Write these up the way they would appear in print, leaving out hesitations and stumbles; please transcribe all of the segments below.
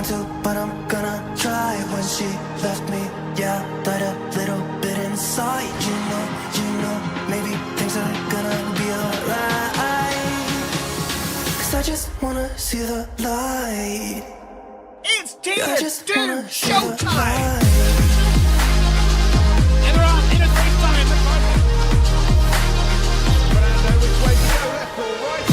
want to, but I'm gonna try. When she left me, yeah, died a little bit inside. You know, maybe things are gonna be alright. 'Cause I just wanna see the light. It's I just wanna TS2 see the showtime! light. And they're on in a great time. But I know which way to go, left or right.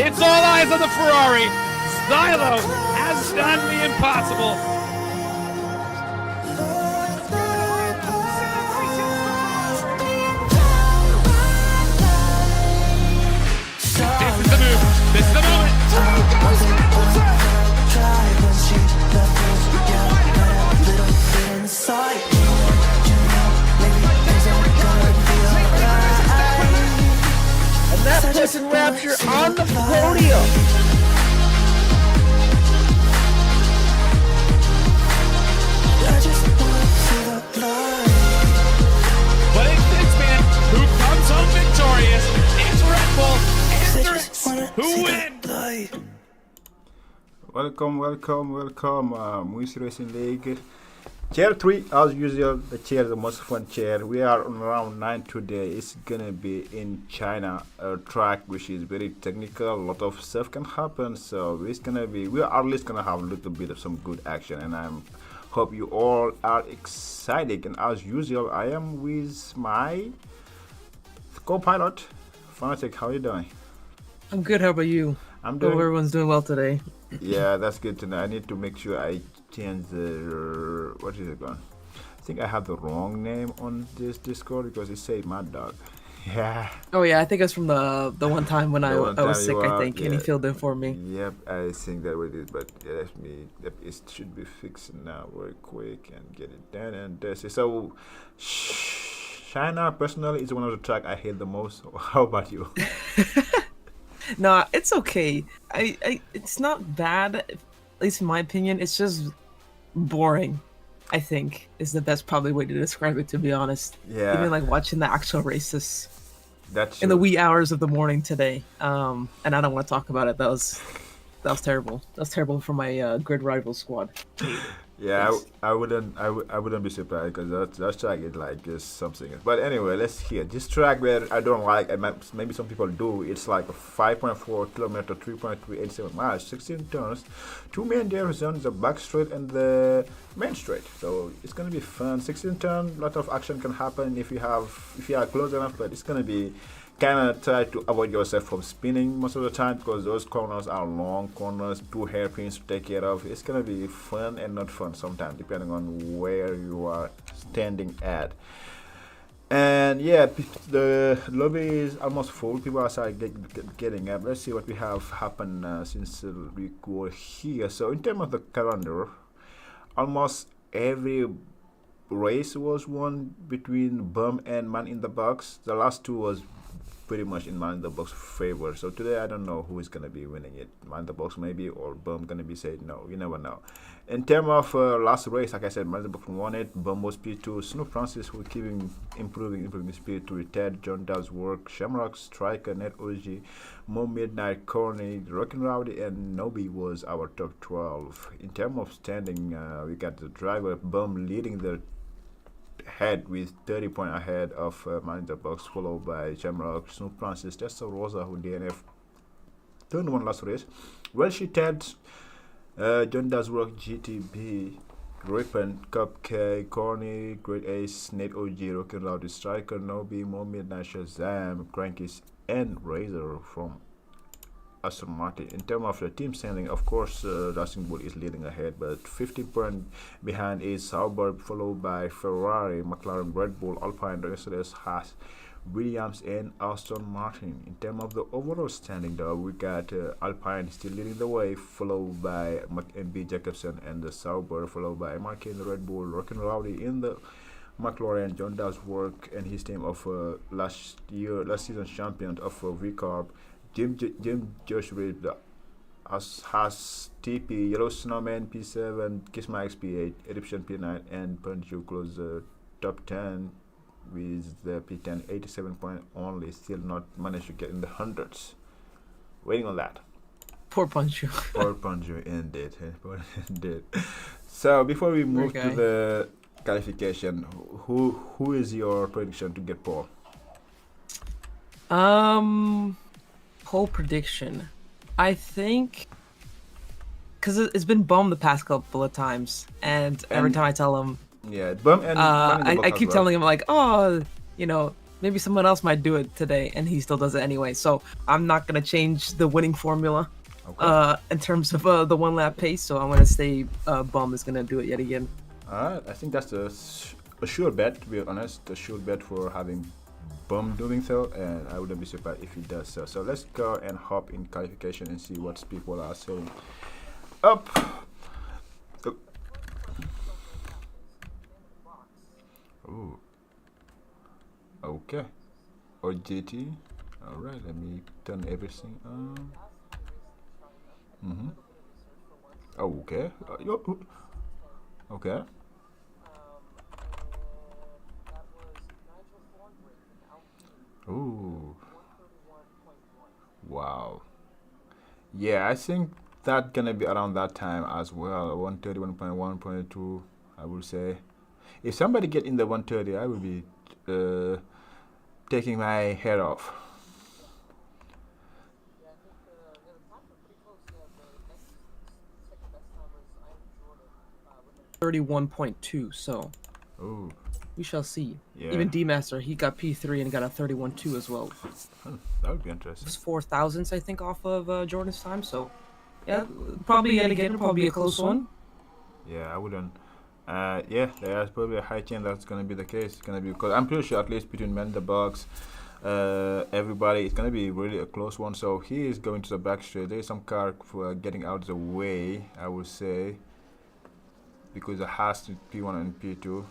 It's all eyes on the Ferrari. Stylo has done the impossible. This is the move. This is the moment. Try when she left me, yeah, died a little bit inside. You know, maybe things are gonna be alright. And that puts in Rapture on the podium. I just wanna see the light. But it's this man who comes home victorious. It's Red Bull. I It's just wanna who see win. the light. Welcome, Moose Racing League. Chair 3, as usual, the chair is the most fun chair. We are on round 9 today. It's gonna be in China, a track which is very technical. A lot of stuff can happen, so it's gonna be, we are at least gonna have a little bit of some good action, and I hope you all are excited. And as usual, I am with my co-pilot, Fnatic. How are you doing? I'm good. How about you? I'm Hope doing. everyone's doing well today. Yeah, that's good to know. I need to make sure I change the what is it going? I think I have the wrong name on this Discord because it said Mad Dog. Yeah. Oh yeah, I think it's from the one time when I The one was time sick. you I are- think, and he yeah. filled in for me. Yep, I think that was it. But yeah, let me. It should be fixed now, very quick, and get it done. And that's it. So, China personally is one of the track I hate the most. How about you? No, it's okay. It's not bad, at least in my opinion. It's just boring. I think is the best probably way to describe it. To be honest, Yeah. even like watching the actual races That's in the wee hours of the morning today. And I don't want to talk about it. That was terrible. That was terrible for my grid rival squad. Yeah, Yes. I wouldn't be surprised because that track is like just something. But anyway, let's hear this track where I don't like. Maybe some people do. It's like a 5.4 kilometer, 3.387 miles, 16 turns, two main zones, the back straight and the main straight. So it's gonna be fun. 16 turn, lot of action can happen if you are close enough. But it's gonna be kind of try to avoid yourself from spinning most of the time because those corners are long corners, two hairpins to take care of. It's gonna be fun and not fun sometimes depending on where you are standing at. And yeah, the lobby is almost full. People are getting up. Let's see what we have happened since we were here. So in terms of the calendar, almost every race was won between Bum and Man in the Box. The last two was pretty much in Man in the Box favor. So today I don't know who is gonna be winning it. Man in the Box maybe, or Bum gonna be said no. You never know. In terms of last race, like I said, Man in the Box won it. Bum was P2. Snoop Francis will keep improving his P2. Ted, John does work. Shamrock, Striker, Net OG, Mo Midnight, Corny, Rockin' Rowdy, and Nobi was our top 12. In terms of standing, we got the driver Bum leading the head with 30 points ahead of Man in the Box, followed by Shamrock, Snoop Francis, Tessa Rosa, who DNF turned one last race. Well, she Ted, John Does Work, GTB, Rippin, Cupcake, Corny, Great Ace, Nate OG, Rockin' Rowdy, Striker, Nobi, Mo Midnight, Shazam, Crankies, and Razor from Aston Martin. In terms of the team standing, of course, Racing Bull is leading ahead, but 15 points behind is Sauber, followed by Ferrari, McLaren, Red Bull, Alpine, Mercedes, Haas, Williams, and Aston Martin. In terms of the overall standing, though, we got Alpine still leading the way, followed by MB Jacobson and the Sauber, followed by MRK in the Red Bull, Rockin' Rowdy in the McLaren, John Does Work, and his team of last season champion of VCarb, Jim Josh Reed, has TP, Yellow Snowman P7, Kiss My XP8, Eruption P9, and Punju close the top 10. with the P10 87 point only, still not managed to get in the hundreds. Waiting on that. Poor Punchu. Poor Punju, indeed. Poor indeed. So before we move to the qualification, who is your prediction to get pole? Pole prediction. I think because it's been bummed the past couple of times, and every time I tell him, yeah, bum and I keep telling him like, oh, you know, maybe someone else might do it today, and he still does it anyway. So I'm not gonna change the winning formula. In terms of the one lap pace, so I'm gonna say Bum is gonna do it yet again. Alright, I think that's a sure bet, to be honest, a sure bet for having Bum doing so, and I wouldn't be surprised if he does so. So let's go and hop in qualification and see what people are saying. Up! Ooh. Okay. Or JT. Alright, let me turn everything on. Oh, okay. Okay. Ooh. Wow. Yeah, I think that's gonna be around that time as well. 131.1.2, I would say. If somebody get in the 130, I will be taking my head off. 31.2, so Ooh. we shall see. Yeah. Even D-Master, he got P3 and got a 31.2 as well. That would be interesting. It's 4,000ths, I think, off of Jordan's time, so yeah, probably yet again, probably a close one. Yeah, I wouldn't. Yeah, there's probably a high chance that's gonna be the case. It's gonna be, because I'm pretty sure at least between men, the box, everybody, it's gonna be really a close one. So he is going to the back straight. There is some car for getting out of the way, I would say, because it has to P1 and P2.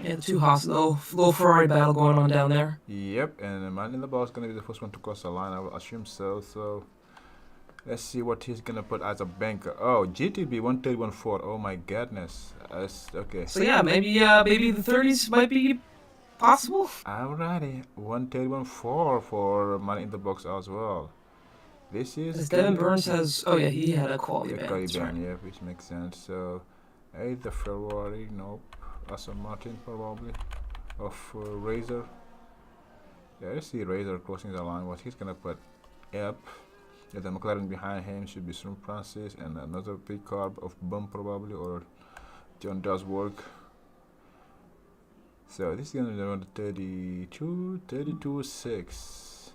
Yeah, two hostile little Ferrari battle going on down there. Yep, and the man in the box is gonna be the first one to cross the line. I will assume so. So let's see what he's gonna put as a banker. Oh, GTB 131.4. Oh my goodness. Okay. So yeah, maybe the 30s might be possible. Alrighty, 131.4 for man in the box as well. This is Devin Burns has. Oh yeah, he had a quality ban. quality ban, yeah, which makes sense. So, hey, the Ferrari, nope. Aston Martin probably, of Razor. Yeah, let's see Razor crossing the line. What he's gonna put? Yep. Yeah, the McLaren behind him should be Srum Francis and another big car of Bum probably, or John does work. So this is gonna be around 32.6.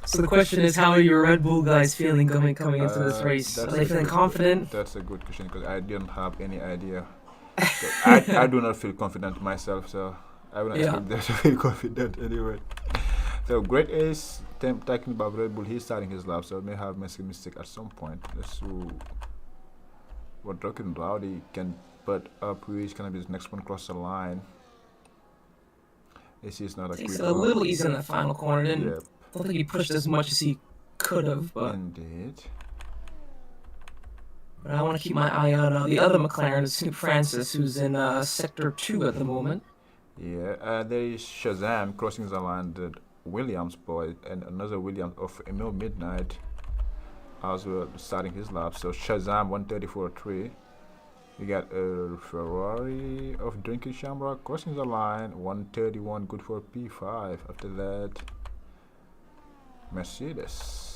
So the question is, how are your Red Bull guys feeling coming into this race? Are they feeling confident? That's a good question because I didn't have any idea. So I do not feel confident myself, so I wouldn't expect them to feel confident anyway. So Great Ace, talking about Red Bull, he's starting his lap, so may have made a mistake at some point. Let's see what Rocket and Rowdy can put up, who is gonna be the next one across the line. This is not a quick It's a little easy in that final corner. I don't think he pushed as much as he could have, but indeed. But I want to keep my eye on the other McLaren, Snoop Francis, who's in Sector 2 at the moment. Yeah, there is Shazam crossing the line, the Williams boy, and another Williams of Emil Midnight as well, starting his lap. So Shazam 134.3. We got a Ferrari of Drinking Shamrock crossing the line, 131, good for P5. After that, Mercedes.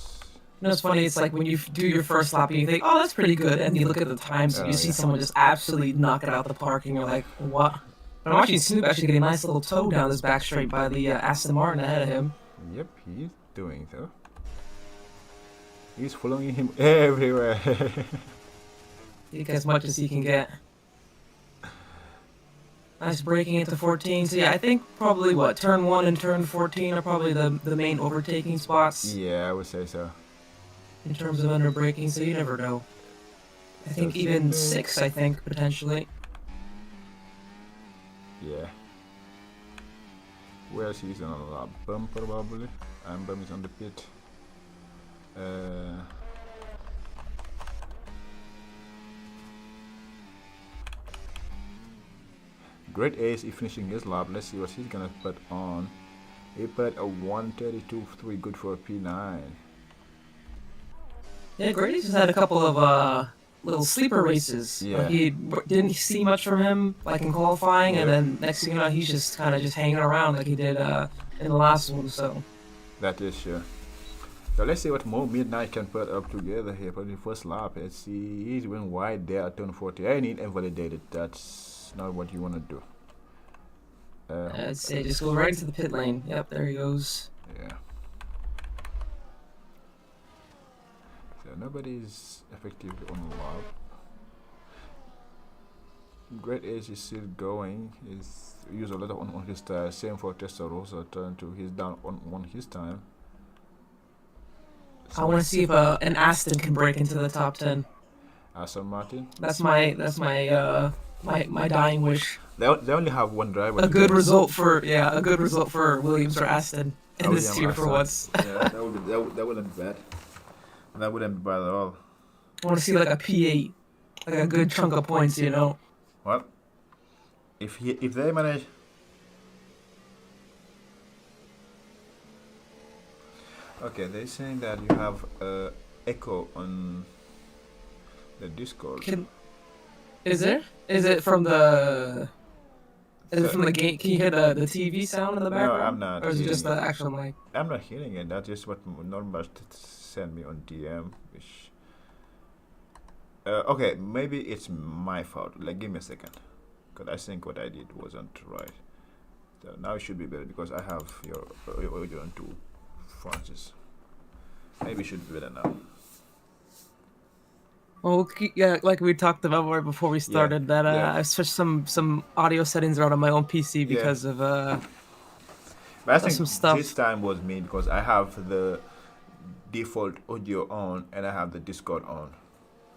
You know, it's funny, it's like when you do your first lap and you think, oh, that's pretty good, and you look at the times and you see someone just absolutely knock it out the park, and you're like, what? But I'm watching Snoop actually get a nice little toe down this back straight by the Aston Martin ahead of him. Yep, he's doing so. He's following him everywhere. Take as much as he can get. Nice breaking into 14. So yeah, I think probably turn 1 and turn 14 are probably the main overtaking spots. Yeah, I would say so. In terms of under braking, so you never know. I think even 6, I think, potentially. Yeah. Where is he on a lap? Bum probably. And Bum is on the pit. Great Ace is finishing his lap. Let's see what he's gonna put on. He put a 132.3, good for a P9. Yeah, Grady's just had a couple of little sleeper races. Yeah. Like didn't see much from him like in qualifying, and then next thing you know, he's just kind of just hanging around like he did in the last one. So That is sure. So let's see what more Midnight can put up together here for the first lap. Let's see, he's went wide there at turn 40. I need invalidated. That's not what you want to do. I'd say just go right into the pit lane. Yep, there he goes. Yeah. So nobody's effectively on the lap. Great Ace is still going. He's used a lot on his tire. Same for Testarossa. Turn 2. He's down on his time. I want to see if an Aston can break into the top 10. Aston Martin. That's my my dying wish. They only have one driver. A good result for Williams or Aston in this tier for once. Yeah, that wouldn't be bad. That wouldn't be bad at all. I want to see like a P8, like a good chunk of points, you know. Well, if they manage. Okay, they're saying that you have echo on the Discord. Is there? Is it from the? Is it from the game? Can you hear the TV sound in the background? No, I'm not. Or is it hearing just the actual mic? I'm not hearing it. That's just what Norma sent me on DM. Which. Okay, maybe it's my fault. Like, give me a second, because I think what I did wasn't right. So now it should be better because I have your audio on 2 Francis. Maybe it should be better now. Well, yeah, like we talked about right before we started, I switched some audio settings around on my own PC because of But I think some stuff. this time was me because I have the default audio on and I have the Discord on.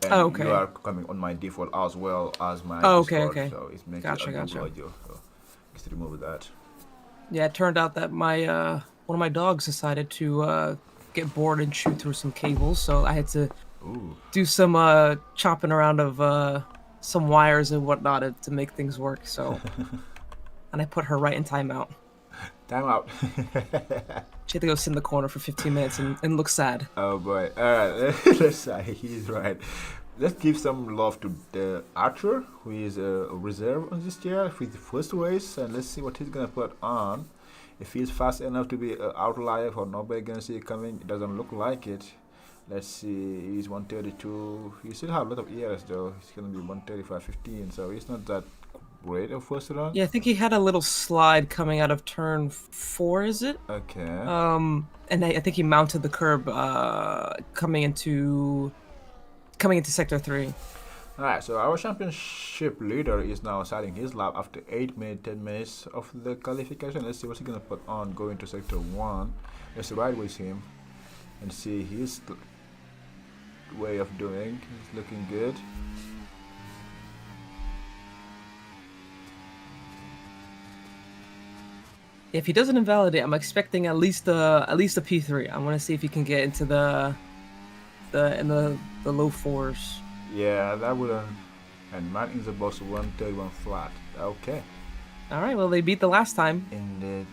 And okay. You are coming on my default as well as my Discord, Discord, so it makes it a double audio. So just remove that. Yeah, it turned out that my one of my dogs decided to get bored and chew through some cables, so I had to do some chopping around of some wires and whatnot to make things work. So, and I put her right in timeout. Timeout. She had to go sit in the corner for 15 minutes and look sad. Oh boy! All right, let's say he's right. Let's give some love to the Archer, who is a reserve on this year for the first race, and let's see what he's gonna put on. If he's fast enough to be an outlier or nobody gonna see it coming, it doesn't look like it. Let's see, he's 132. He still have a lot of years though. He's gonna be 135.15, so he's not that great of first run. Yeah, I think he had a little slide coming out of turn 4. Is it? Okay. And I think he mounted the curb coming into sector 3. Alright, so our championship leader is now starting his lap after 8 minutes, 10 minutes of the qualification. Let's see what he's gonna put on going to sector 1. Let's ride with him and see his way of doing. He's looking good. If he doesn't invalidate, I'm expecting at least a P3. I want to see if he can get into the low 4s. Yeah, that would and mine is about 131 flat. Okay. All right. Well, they beat the last time. And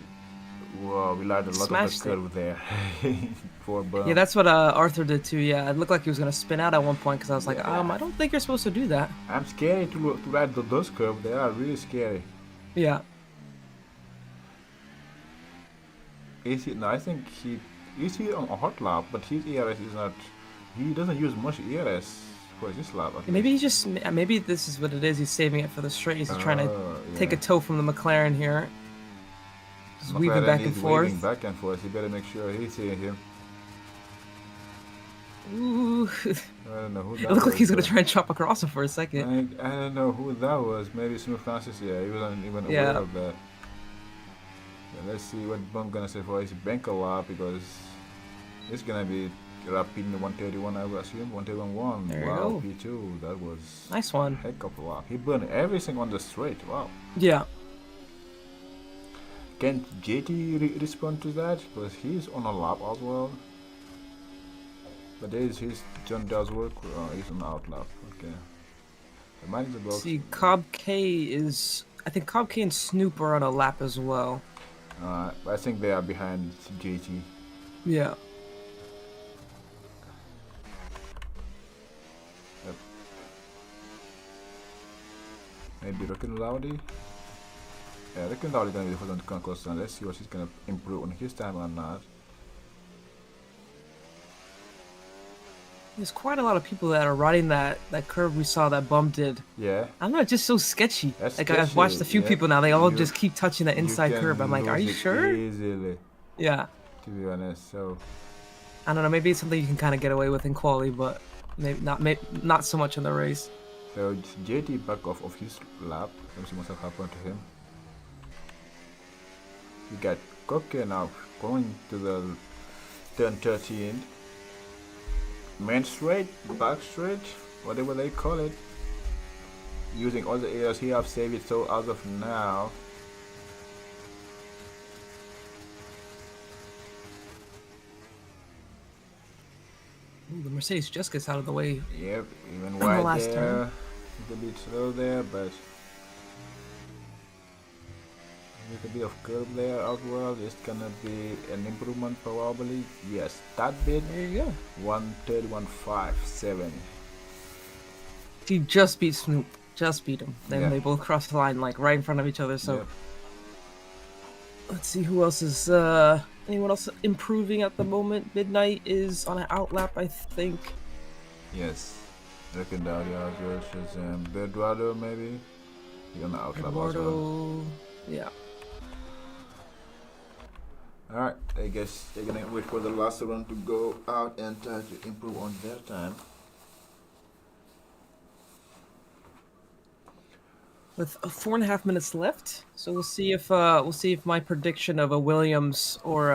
wow, we learned a lot of the curve there. For yeah, that's what Arthur did too. Yeah, it looked like he was gonna spin out at one point because I was like, I don't think you're supposed to do that. I'm scared to ride those curves. They are really scary. Yeah. No, I think he's on a hot lap, but his ERS is not. He doesn't use much ERS for his lap. Maybe this is what it is. He's saving it for the straight. He's trying to take a toe from the McLaren here. Just weaving back and forth. Weaving back and forth. You better make sure he's hitting him. Ooh. I don't know who that It looked like he's was, gonna try and chop across him for a second. I don't know who that was. Maybe Smooth Francis. Yeah, he wasn't even aware of that. Let's see what Bump gonna say for his banker lap because it's gonna be rapid 131, I would assume. 131.1. There you wow, go. P2. That was Nice one. Heck of a lap. He burned everything on the straight. Wow. Yeah. Can JT respond to that? Because he's on a lap as well. But there is his John does work. He's on out lap. Okay. The mine is about. See, Cobb K is I think Copkey and Snoop are on a lap as well. I think they are behind JT. Yeah. Yep. Maybe Rockin' Rowdy. Yeah, Rockin' Rowdy gonna be the first one to conquer. So let's see what he's gonna improve on his time or not. There's quite a lot of people that are riding that curve we saw that Bum did. Yeah. I don't know, it's just so sketchy. That's like I've watched a few yeah. people now, they all You- just keep touching the inside can curve. I'm like, are you lose it sure? Easily, Yeah. to be honest. So I don't know, maybe it's something you can kind of get away with in quali, but not so much in the race. so JT back off of his lap. Let me see what's happened to him. We got Koke now going to the turn 13. Main straight, back straight, whatever they call it. Using all the areas he have saved it, so as of now. Ooh, the Mercedes just gets out of the way. Yep, even the wide last there. turn. A bit slow there, but with a bit of curve there outward, it's gonna be an improvement probably. Yes, that bit. There you go. 1:31.57. He just beat Snoop. Just beat him. Then Yeah. they both crossed the line like right in front of each other. So Yep. let's see who else is anyone else improving at the moment. Midnight is on an outlap, I think. Yes. Reckon down the versus Bedwado maybe. He's on the outlap as well. Eduardo, yeah. Alright, I guess they're gonna wait for the last run to go out and try to improve on their time. With 4.5 minutes left, so we'll see if my prediction of a Williams or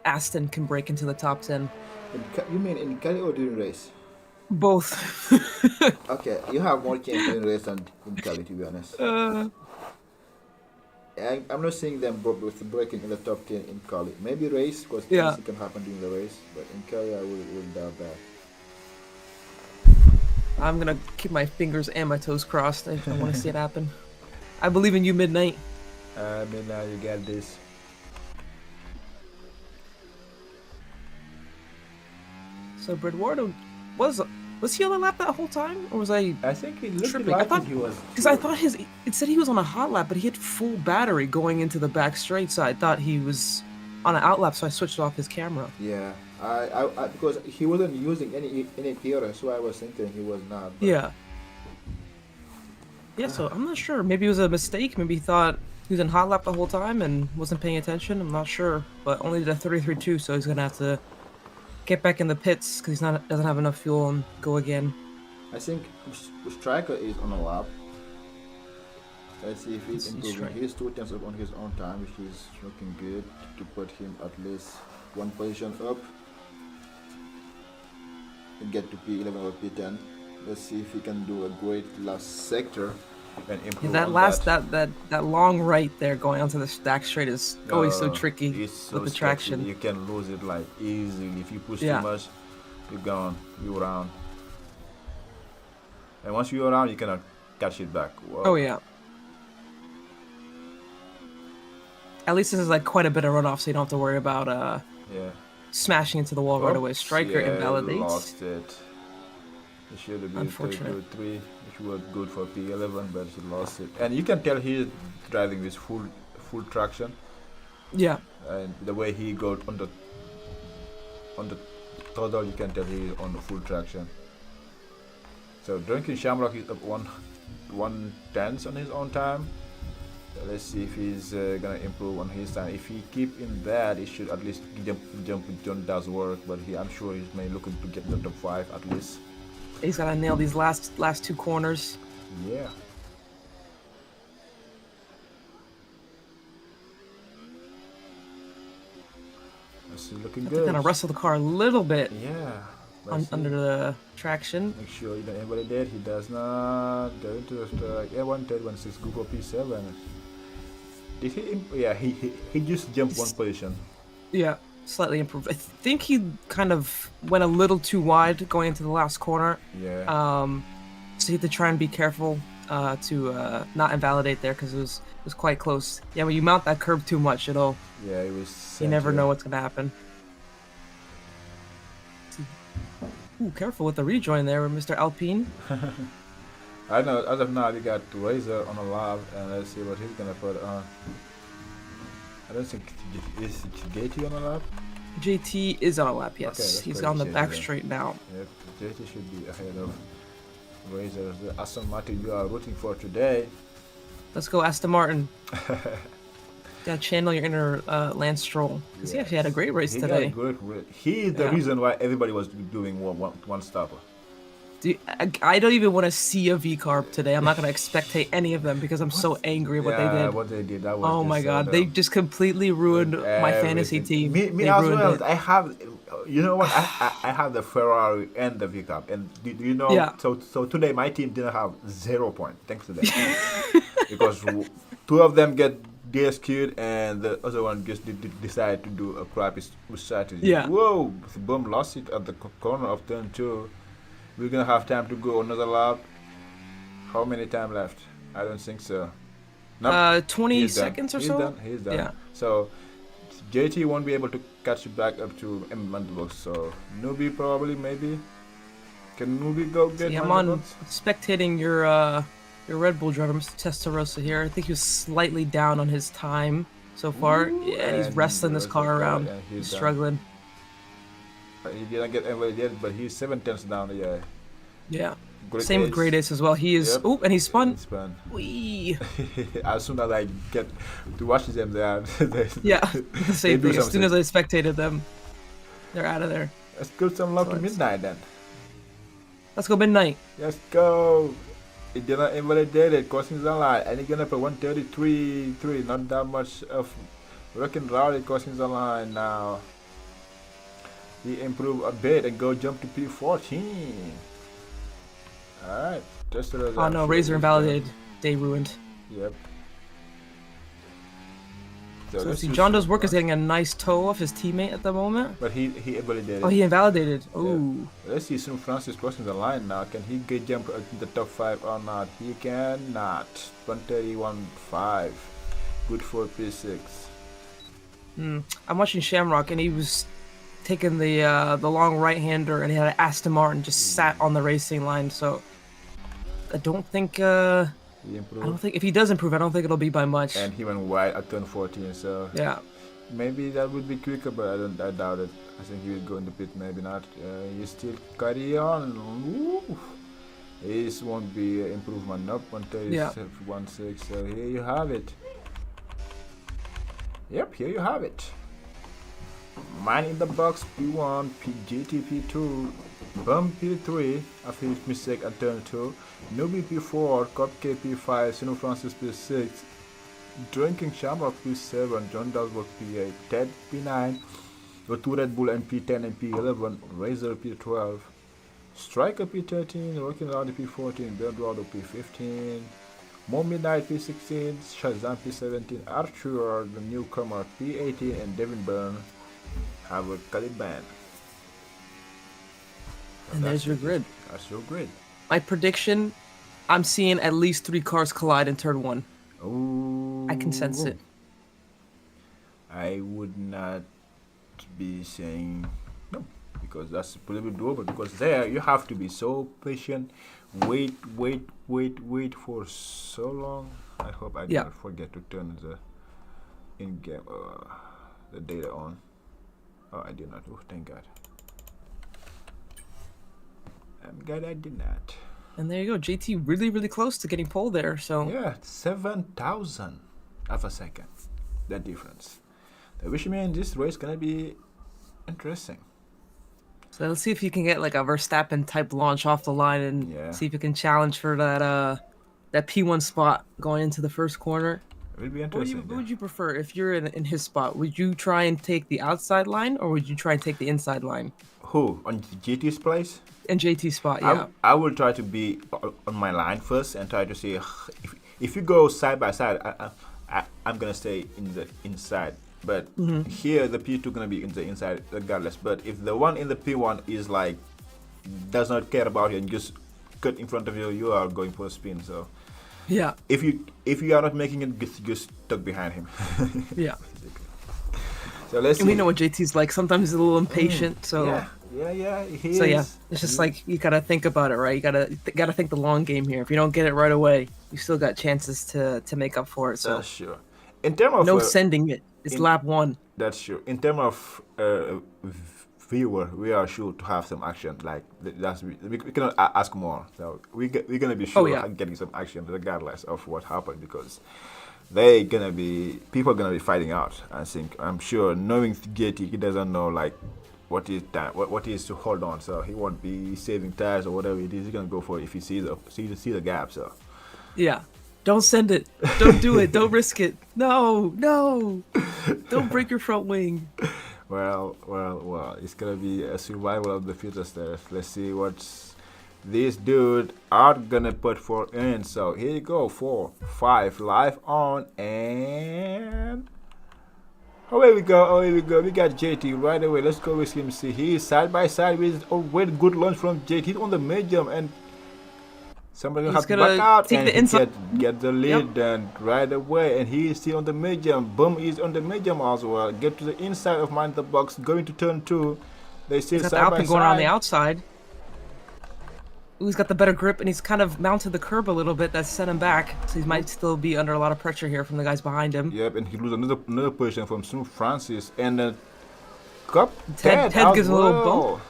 Aston can break into the top 10. You mean in Cali or during race? Both. Okay, you have more chance in race than in Cali, to be honest. I'm not seeing them with breaking in the top 10 in Cali. Maybe race, because Yeah. it can happen during the race, but in Cali I will doubt that. I'm gonna keep my fingers and my toes crossed. I want to see it happen. I believe in you, Midnight. Now you got this. So Eduardo was he on the lap that whole time, or was I? I think he looked Tripping. I like thought- he was. Because I thought it said he was on a hot lap, but he had full battery going into the back straight, so I thought he was on an outlap, so I switched off his camera. Yeah, I because he wasn't using any gear, so I was thinking he was not. But Yeah. Yeah, so I'm not sure. Maybe it was a mistake. Maybe he thought he was in hot lap the whole time and wasn't paying attention. I'm not sure, but only did a 33.2, so he's gonna have to get back in the pits because doesn't have enough fuel and go again. I think Striker is on a lap. Let's see if he's Let's see improving. Striker. He's 2 tenths up on his own time, which is looking good to put him at least one position up and get to P11 or P10. Let's see if he can do a great last sector and Yeah, improve that on last that. that long right there going onto the stack straight is always so tricky It's so with the sketchy. traction. You can lose it like easily if you push Yeah. too much. You're gone. You're around. And once you're around, you cannot catch it back. Whoa. Oh yeah. At least this is like quite a bit of runoff, so you don't have to worry about Yeah. smashing into the wall right away. Oops, Striker yeah, invalidates. Lost it. It should have been Unfortunate. 3, which was good for P11, but he lost it. And you can tell he's driving with full traction, Yeah. and the way he got on the throttle, you can tell he's on the full traction. So Drunken Shamrock is up 1/10 on his own time. So let's see if he's gonna improve on his time. If he keep in that, he should at least jump with John Does work. But I'm sure he's may looking to get the top 5 at least. He's gotta nail these last two corners. Yeah. This is looking Have to good. kind of wrestle the car a little bit Yeah. Let's see. under the traction. Make sure you don't anybody dead. He does not go into the strike. Yeah, 1:10.16 Google P7. Did he? Yeah, he just jumped one position. Yeah, slightly improved. I think he kind of went a little too wide going into the last corner. Yeah. So you have to try and be careful to not invalidate there because it was quite close. Yeah, when you mount that curve too much, it'll Yeah, it was. you never know what's gonna happen. Ooh, careful with the rejoin there, Mr. Alpine. I know. As of now, we got Razor on a lab, and let's see what he's gonna put on. I don't think is JT on a lab. JT is on a lap, yes. Okay, He's pretty on the shitty back then. straight now. Yep, JT should be ahead of Razor. The Aston Martin you are rooting for today. Let's go, Aston Martin. Gotta channel your inner Lance Stroll. Because he actually had a great race He today. got a great. He is the Yeah. reason why everybody was doing one stopper. Dude, I don't even want to see a V-carb today. I'm not going to spectate any of them because I'm so angry at what they did. What they did, that was Oh just my so god, dumb. they just completely ruined my fantasy Everything. team. Me They as ruined well. it. I have, you know what? I have the Ferrari and the V-Cup, and do you know? Yeah. So today my team didn't have 0 points thanks to them because two of them get DSQ'd and the other one just decided to do a crappy strategy. Yeah. Whoa! Boom! Lost it at the corner of turn 2. We're gonna have time to go another lap. How many time left? I don't think so. 20 He's done. seconds or He's so? Done. He's done. Yeah. So JT won't be able to catch you back up to M Mandelbox. So Newbie probably maybe. Can Newbie go get See, I'm on Mandelbox? spectating your Red Bull driver, Mr. Testarossa here. I think he was slightly down on his time so far. Yeah, and he's and wrestling this there's car a car, around. yeah, He's done. struggling. He didn't get anybody yet, but he's 7 tenths down. Yeah. Yeah. Great Same with ace. Great Ace as well. He is. Yep. Oh, and he spun. He spun. Whee. As soon as I get to watch them, they are. Yeah, the same do thing. As soon something. as I spectated them, they're out of there. Let's go some love to Let's- midnight then. Let's go midnight. Let's go. It didn't invalidate it, costing a lot. And you're gonna put 133.3, not that much of working rowdy costing a line now. He improved a bit and go jump to P14. Alright, just as Oh no, Razor invalidated. Day ruined. Yep. So let's see, do John some Doe's work is fun. getting a nice toe off his teammate at the moment. But he invalidated. Oh, he invalidated. Ooh. Let's see St. Francis crossing the line now. Can he get jump into the top 5 or not? He cannot. 131.5. Good for P6. I'm watching Shamrock, and he was taking the long right-hander, and he had an Aston Martin just sat on the racing line. So I don't think He I improved. don't think if he does improve, I don't think it'll be by much. And he went wide at turn 14, so Yeah. maybe that would be quicker, but I doubt it. I think he will go in the pit, maybe not. He still carry on. Ooh. This won't be an improvement. Up 137.16. So here you have it. Yep, here you have it. Man in the box P1, GT P2, Bum P3 after his mistake at turn 2, Newbie P4, Cupcake P5, Sino Francis P6, Drinking Shamrock P7, John Dalsworth P8, Ted P9, the 2 Red Bull and P10 and P11, Razor P12, Striker P13, Working Around P14, Belgrado P15, More Midnight P16, Shazam P17, Archer, the newcomer P18, and Devin Byrne have a Caliban. And there's your grid. That's your grid. My prediction, I'm seeing at least 3 cars collide in turn 1. Ooh. I can sense it. I would not be saying no, because that's pretty doable. Because there you have to be so patient, wait for so long. I hope I did not forget to turn the in-game the data on. Oh, I did not. Oh, thank God. I'm glad I did not. And there you go. JT really close to getting pole there. So Yeah, 7,000 of a second. The difference. Which means this race gonna be interesting. So let's see if you can get like a Verstappen type launch off the line and Yeah. see if you can challenge for that P1 spot going into the first corner. It will be What would interesting. you prefer if you're in his spot? Would you try and take the outside line or would you try and take the inside line? Who on GT's place? In JT's spot, yeah. I will try to be on my line first and try to see if you go side by side. I'm gonna stay in the inside, but here the P2 gonna be in the inside regardless. But if the one in the P1 is like does not care about you and just cut in front of you, you are going for a spin. So Yeah. If you are not making it, just stuck behind him. Yeah. So let's And see. we know what JT's like. Sometimes he's a little impatient. So Yeah. He so is. yeah, it's just like you gotta think about it, right? You gotta think the long game here. If you don't get it right away, you still got chances to make up for it. So That's sure. In terms of no sending it. It's in- lap 1. that's true. In terms of viewer, we are sure to have some action. Like we cannot ask more. So we're gonna be sure yeah. of getting some action regardless of what happened because people gonna be fighting out. I think I'm sure knowing JT, he doesn't know like what is that what is to hold on. So he won't be saving tires or whatever it is. He's gonna go for it if he sees the gap. So Yeah. Don't send it. Don't do it. Don't risk it. No. Don't break your front wing. well. It's gonna be a survival of the fittest there. Let's see what's this dude are gonna put for in. So here you go, 4, 5 live on and away we go. We got JT right away. Let's go with him. See, he is side by side with good launch from JT. He's on the medium and somebody He's has to gonna back out take and the inside. get the lead and right away. And he is still on the medium. Boom is on the medium as well. Get to the inside of mind the box. Going to turn 2. They still He's got the side by Alpine going on the side. outside. Ooh, he's got the better grip, and he's kind of mounted the curb a little bit. That's set him back, so he might still be under a lot of pressure here from the guys behind him. Yep, and he loses another position from Snoop Francis and Cup Ted as gives him a little well. bump.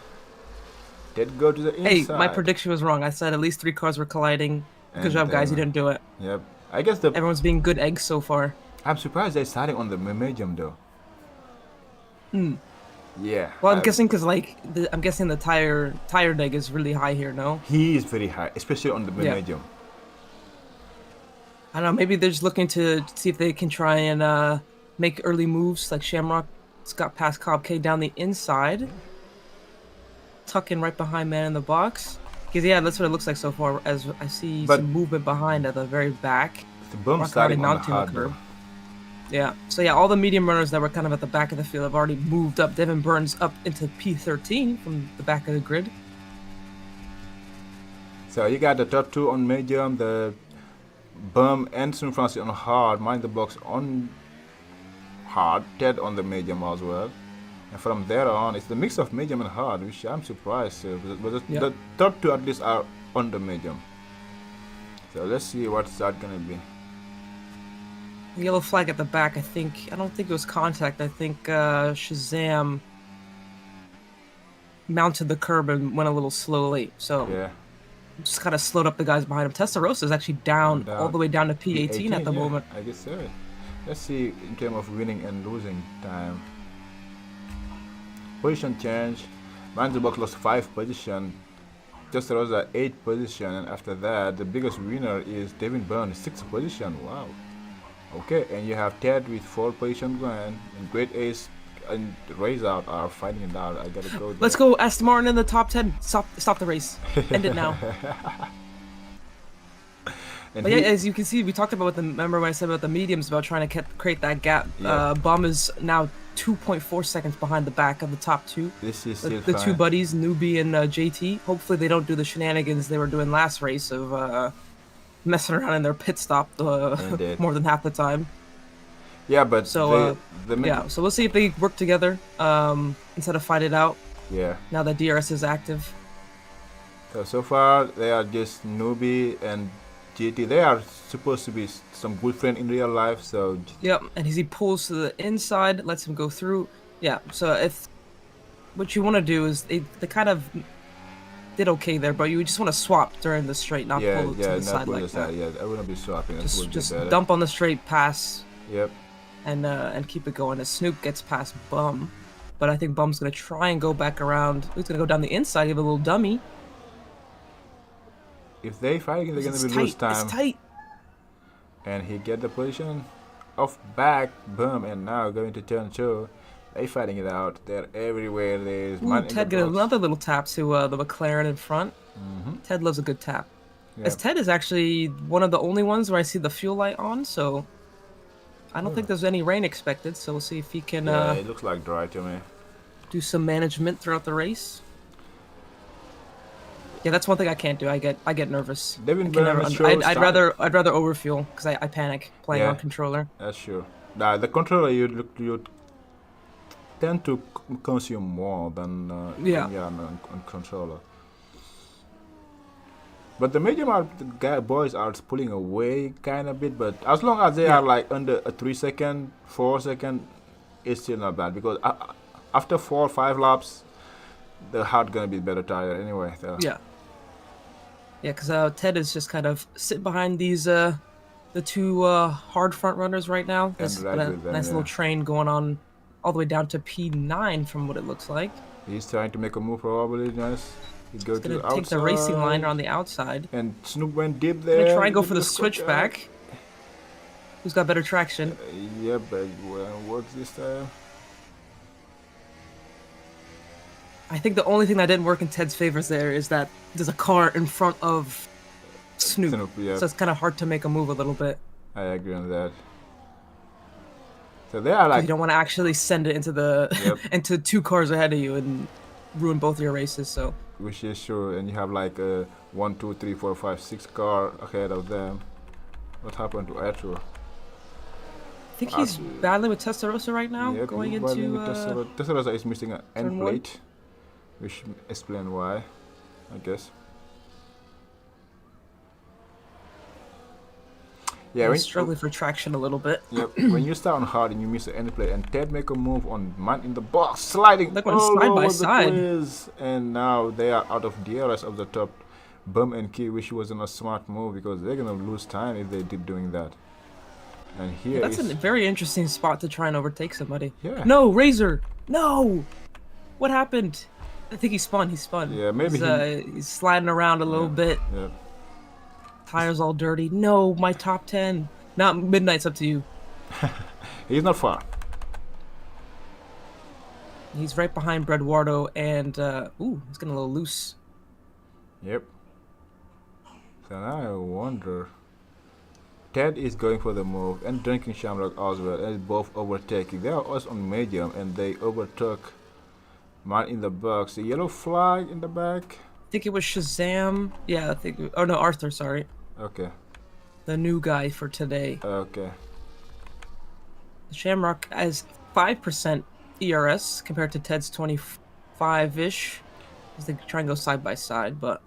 Ted go to the Hey, inside. my prediction was wrong. I said at least 3 cars were colliding. Good And, job, guys. You didn't do it. Yep. I guess Everyone's being good eggs so far. I'm surprised they're starting on the medium though. Yeah. Well, I'm guessing because I'm guessing the tire neg is really high here. No, He is very high, especially on the Yeah. medium. I don't know. Maybe they're just looking to see if they can try and make early moves. Like Shamrock's got past Cobb K down the inside, tuck in right behind man in the box. Because yeah, that's what it looks like so far. As I see But- some movement behind at the very back. The boom Rock starting already on the mounting hard the though. curb. Yeah. So yeah, all the medium runners that were kind of at the back of the field have already moved up. Devin Burns up into P13 from the back of the grid. So you got the top 2 on medium, the Bum and Snoop Francis on hard, mind the box on hard, Ted on the medium as well. And from there on, it's the mix of medium and hard, which I'm surprised. But the top 2 at least are on the medium. So let's see what's that gonna be. Yellow flag at the back. I don't think it was contact. I think Shazam mounted the curb and went a little slowly. So Yeah. just kind of slowed up the guys behind him. Testarossa is actually down all the way down to P18 at the yeah, moment. I guess so. Let's see in terms of winning and losing time. Position change. Box lost 5 position. Testarossa 8 position, and after that, the biggest winner is Devin Burns 6th position. Wow. Okay, and you have Ted with 4 position going, and Great Ace and Raise Out are fighting it out. I gotta go. Let's go, Aston Martin in the top 10. Stop the race. End it now. And But yeah, as you can see, we talked about remember when I said about the mediums, about trying to create that gap. Yeah. Bum is now 2.4 seconds behind the back of the top 2. this is The, still the two fine. buddies, Newbie and JT. Hopefully they don't do the shenanigans they were doing last race of messing around in their pit stop Indeed. more than half the time. Yeah, but So, the Yeah, so we'll see if they work together instead of fight it out yeah. now that DRS is active. So far they are just Newbie and GT. They are supposed to be some good friend in real life. So Yep, and as he pulls to the inside, lets him go through. Yeah, so if what you want to do is they kind of did okay there, but you just want to swap during the straight, not yeah, pull it to yeah, the not side pull like the side. that. Yeah, I wouldn't be swapping. That would Just be better. dump on the straight, pass, Yep. and keep it going. As Snoop gets past Bum, but I think Bum's gonna try and go back around. He's gonna go down the inside, give a little dummy. If they fight, they're gonna It's be tight. lose time. It's tight. And he get the position of back, boom, and now going to turn 2. They fighting it out. They're everywhere. There's Ooh, man in Ted the get box. another little tap to the McLaren in front. Ted loves a good tap. Yeah. As Ted is actually one of the only ones where I see the fuel light on, so I don't think there's any rain expected. So we'll see if he can Yeah, it looks like dry to me. do some management throughout the race. Yeah, that's one thing I can't do. I get nervous. Devin I can never. Byrne shows I'd rather overfuel because I panic playing Yeah. on controller. That's true. Nah, the controller you tend to consume more than Yeah. on controller. But the medium boys are pulling away kind of bit, but as long as they Yeah. are like under a 3 second, 4 second, it's still not bad because after 4 or 5 laps, the hard gonna be better tire anyway. So. Yeah. Yeah, because Ted is just kind of sitting behind these the two hard front runners right now. There's right a with them, nice yeah. little train going on all the way down to P9 from what it looks like. He's trying to make a move probably. Nice. He go He's to gonna the take the racing line outside. on the outside. And Snoop went deep there. Gonna try and go Did for the squat switchback. Who's got better traction? Yeah, but what's this time? I think the only thing that didn't work in Ted's favors there is that there's a car in front of Snoop. Snoop, yeah. So it's kind of hard to make a move a little bit. I agree on that. So they are like You don't want to actually send it into the Yep. into two cars ahead of you and ruin both your races. So which is sure, and you have like 1, 2, 3, 4, 5, 6 car ahead of them. What happened to Arthur? I think he's Arthur- battling with Testarossa right now, Yep, going he's battling into. with Testarossa is missing an end turn one. plate, which explain why, I guess. Yeah, He's struggling for traction a little bit. Yep. When you start on hard and you miss the end play, and Ted make a move on man in the box, sliding Look, on all side by over side. the place, and now they are out of DRS of the top. Bum and Key, which wasn't a smart move because they're gonna lose time if they keep doing that. And here That's a is very interesting spot to try and overtake somebody. Yeah. No, Razor. No. What happened? I think he spun. He spun. Yeah, maybe he's sliding around a little bit. yeah. Tires all dirty. No, my top 10. Not Midnight's up to you. He's not far. He's right behind Bredwardo and ooh, he's getting a little loose. Yep. So now I wonder. Ted is going for the move and drinking Shamrock as well, and both overtaking. They are us on medium and they overtook man in the box. The yellow flag in the back. I think it was Shazam. Yeah, I think. Oh no, Arthur. Sorry, Okay. the new guy for today. Okay. Shamrock has 5% ERS compared to Ted's 25-ish. As they try and go side by side, but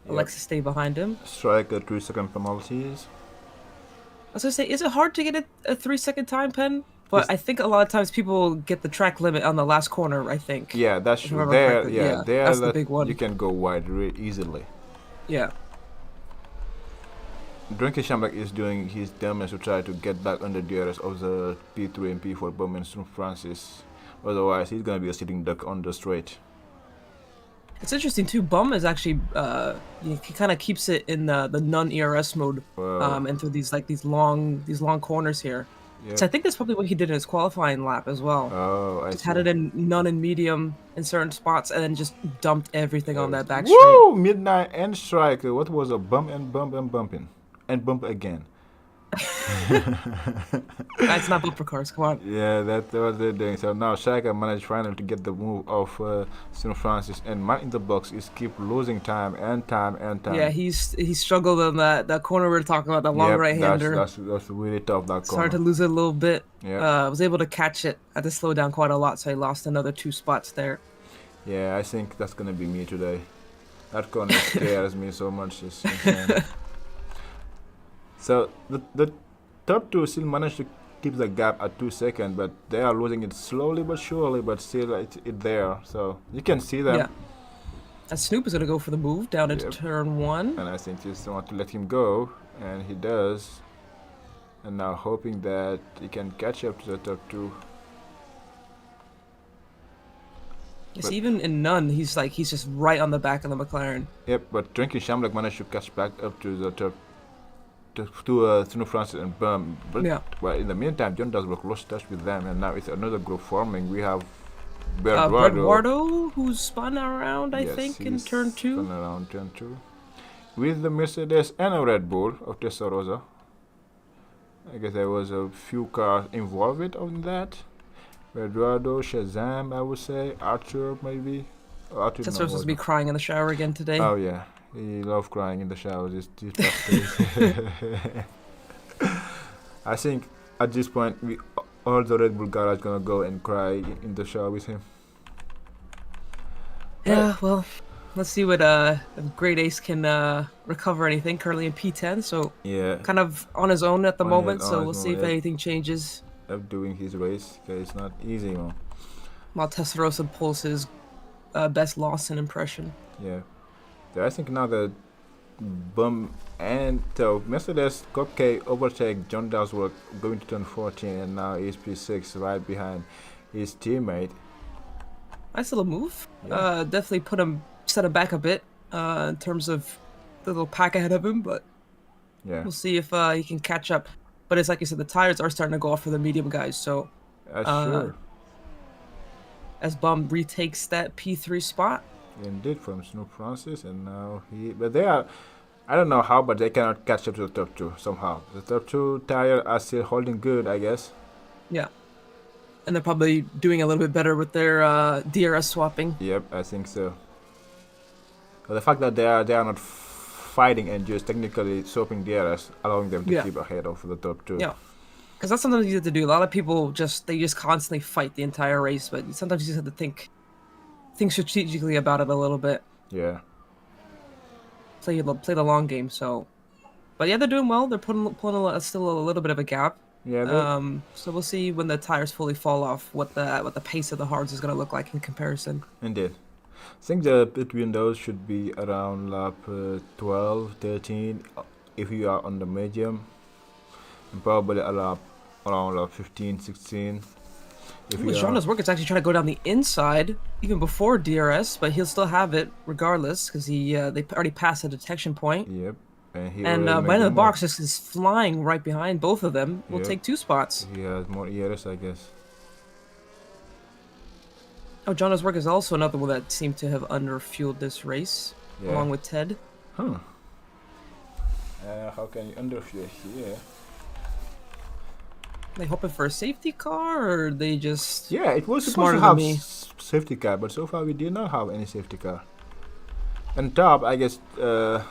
Yep. Alexa stay behind him. Striker 3-second penalties. I was gonna say, is it hard to get a 3-second time pen? But I think a lot of times people get the track limit on the last corner. I think. Yeah, that's If I true. remember There, correctly, yeah, yeah, there that's the that big one. you can go wide easily. Yeah. Drinking Shamrock is doing his damage to try to get back under DRS of the P3 and P4 Bowman St. Francis. Otherwise, he's gonna be a sitting duck on the straight. It's interesting too. Bum is actually he kind of keeps it in the non ERS mode, Wow. and through these long corners here. Yep. So I think that's probably what he did in his qualifying lap as well. Oh, I Just see. had it in none and medium in certain spots, and then just dumped everything on that back straight. Woo! Midnight and Striker. What was a bump and bump and bumping? And bump again. That's not bumper cars. Come on. Yeah, that's what they're doing. So now Striker managed finally to get the move of St. Francis, and man in the box is keep losing time and time and time. Yeah, he struggled on that corner we were talking about, the long Yep, right-hander. That's really tough, that corner. Started to lose it a little bit. Yeah. Was able to catch it. Had to slow down quite a lot, so he lost another 2 spots there. Yeah, I think that's gonna be me today. That corner scares me so much. It's insane. So the top 2 still managed to keep the gap at 2 seconds, but they are losing it slowly but surely, but still it's there. So you can see them. Yeah. And Snoop is going to go for the move down into Yep. turn 1. And I think they just want to let him go, and he does. And now hoping that he can catch up to the top 2. Yes, But- even in none, he's just right on the back of the McLaren. Yep, but Drinking Shamrock managed to catch back up to the top to St. Francis and Bum. But Yeah. well, in the meantime, John Dasbrook lost touch with them, and now it's another group forming. We have Bernardo. Bredwardo, who's spun around, I think, in he's turn 2. spun around turn 2. With the Mercedes and a Red Bull of Testarossa. I guess there was a few cars involved on that. Eduardo, Shazam, I would say, Archer maybe. I didn't Just know supposed what to be crying in the shower again today. Oh yeah, he loves crying in the shower. These past days. I think at this point, all the Red Bull guys are gonna go and cry in the shower with him. Yeah, well, let's see what if Great Ace can recover anything. Currently in P10, so Yeah, kind of on his own at the on moment. his So own, we'll see if anything changes. of doing his race. Okay, it's not easy, man. While Testarossa pulls his best Lawson impression. Yeah. I think now that Bum and Mercedes, Cupcake, Overtake, John Dawsworth going to turn 14, and now he's P6 right behind his teammate. Nice little move. Yeah. Definitely set him back a bit in terms of the little pack ahead of him, but Yeah, we'll see if he can catch up. But it's like you said, the tires are starting to go off for the medium guys. So sure. as Bum retakes that P3 spot. Indeed, from Snoop Francis, and now but they are, I don't know how, but they cannot catch up to the top two somehow. The top two tire are still holding good, I guess. Yeah. And they're probably doing a little bit better with their DRS swapping. Yep, I think so. But the fact that they are not fighting and just technically swapping DRS, allowing them to keep ahead of the top two. Yeah. Because that's something you have to do. A lot of people just constantly fight the entire race, but sometimes you just have to think strategically about it a little bit. Yeah. Play the long game. So, but yeah, they're doing well. They're pulling still a little bit of a gap. Yeah. So we'll see when the tires fully fall off what the pace of the hards is going to look like in comparison. Indeed. I think the pit windows should be around lap 12, 13 if you are on the medium, and probably around lap 15, 16. Jonah's work is actually trying to go down the inside even before DRS, but he'll still have it regardless because they already passed the detection point. Yep. And by the box just is flying right behind both of them. We'll take 2 spots. He has more ERS, I guess. Oh, Jonah's work is also another one that seemed to have underfueled this race, along with Ted. Huh. How can you underfuel here? They hoping for a safety car, or they just Yeah, it was supposed to have safety car, but so far we did not have any safety car. And top, I guess the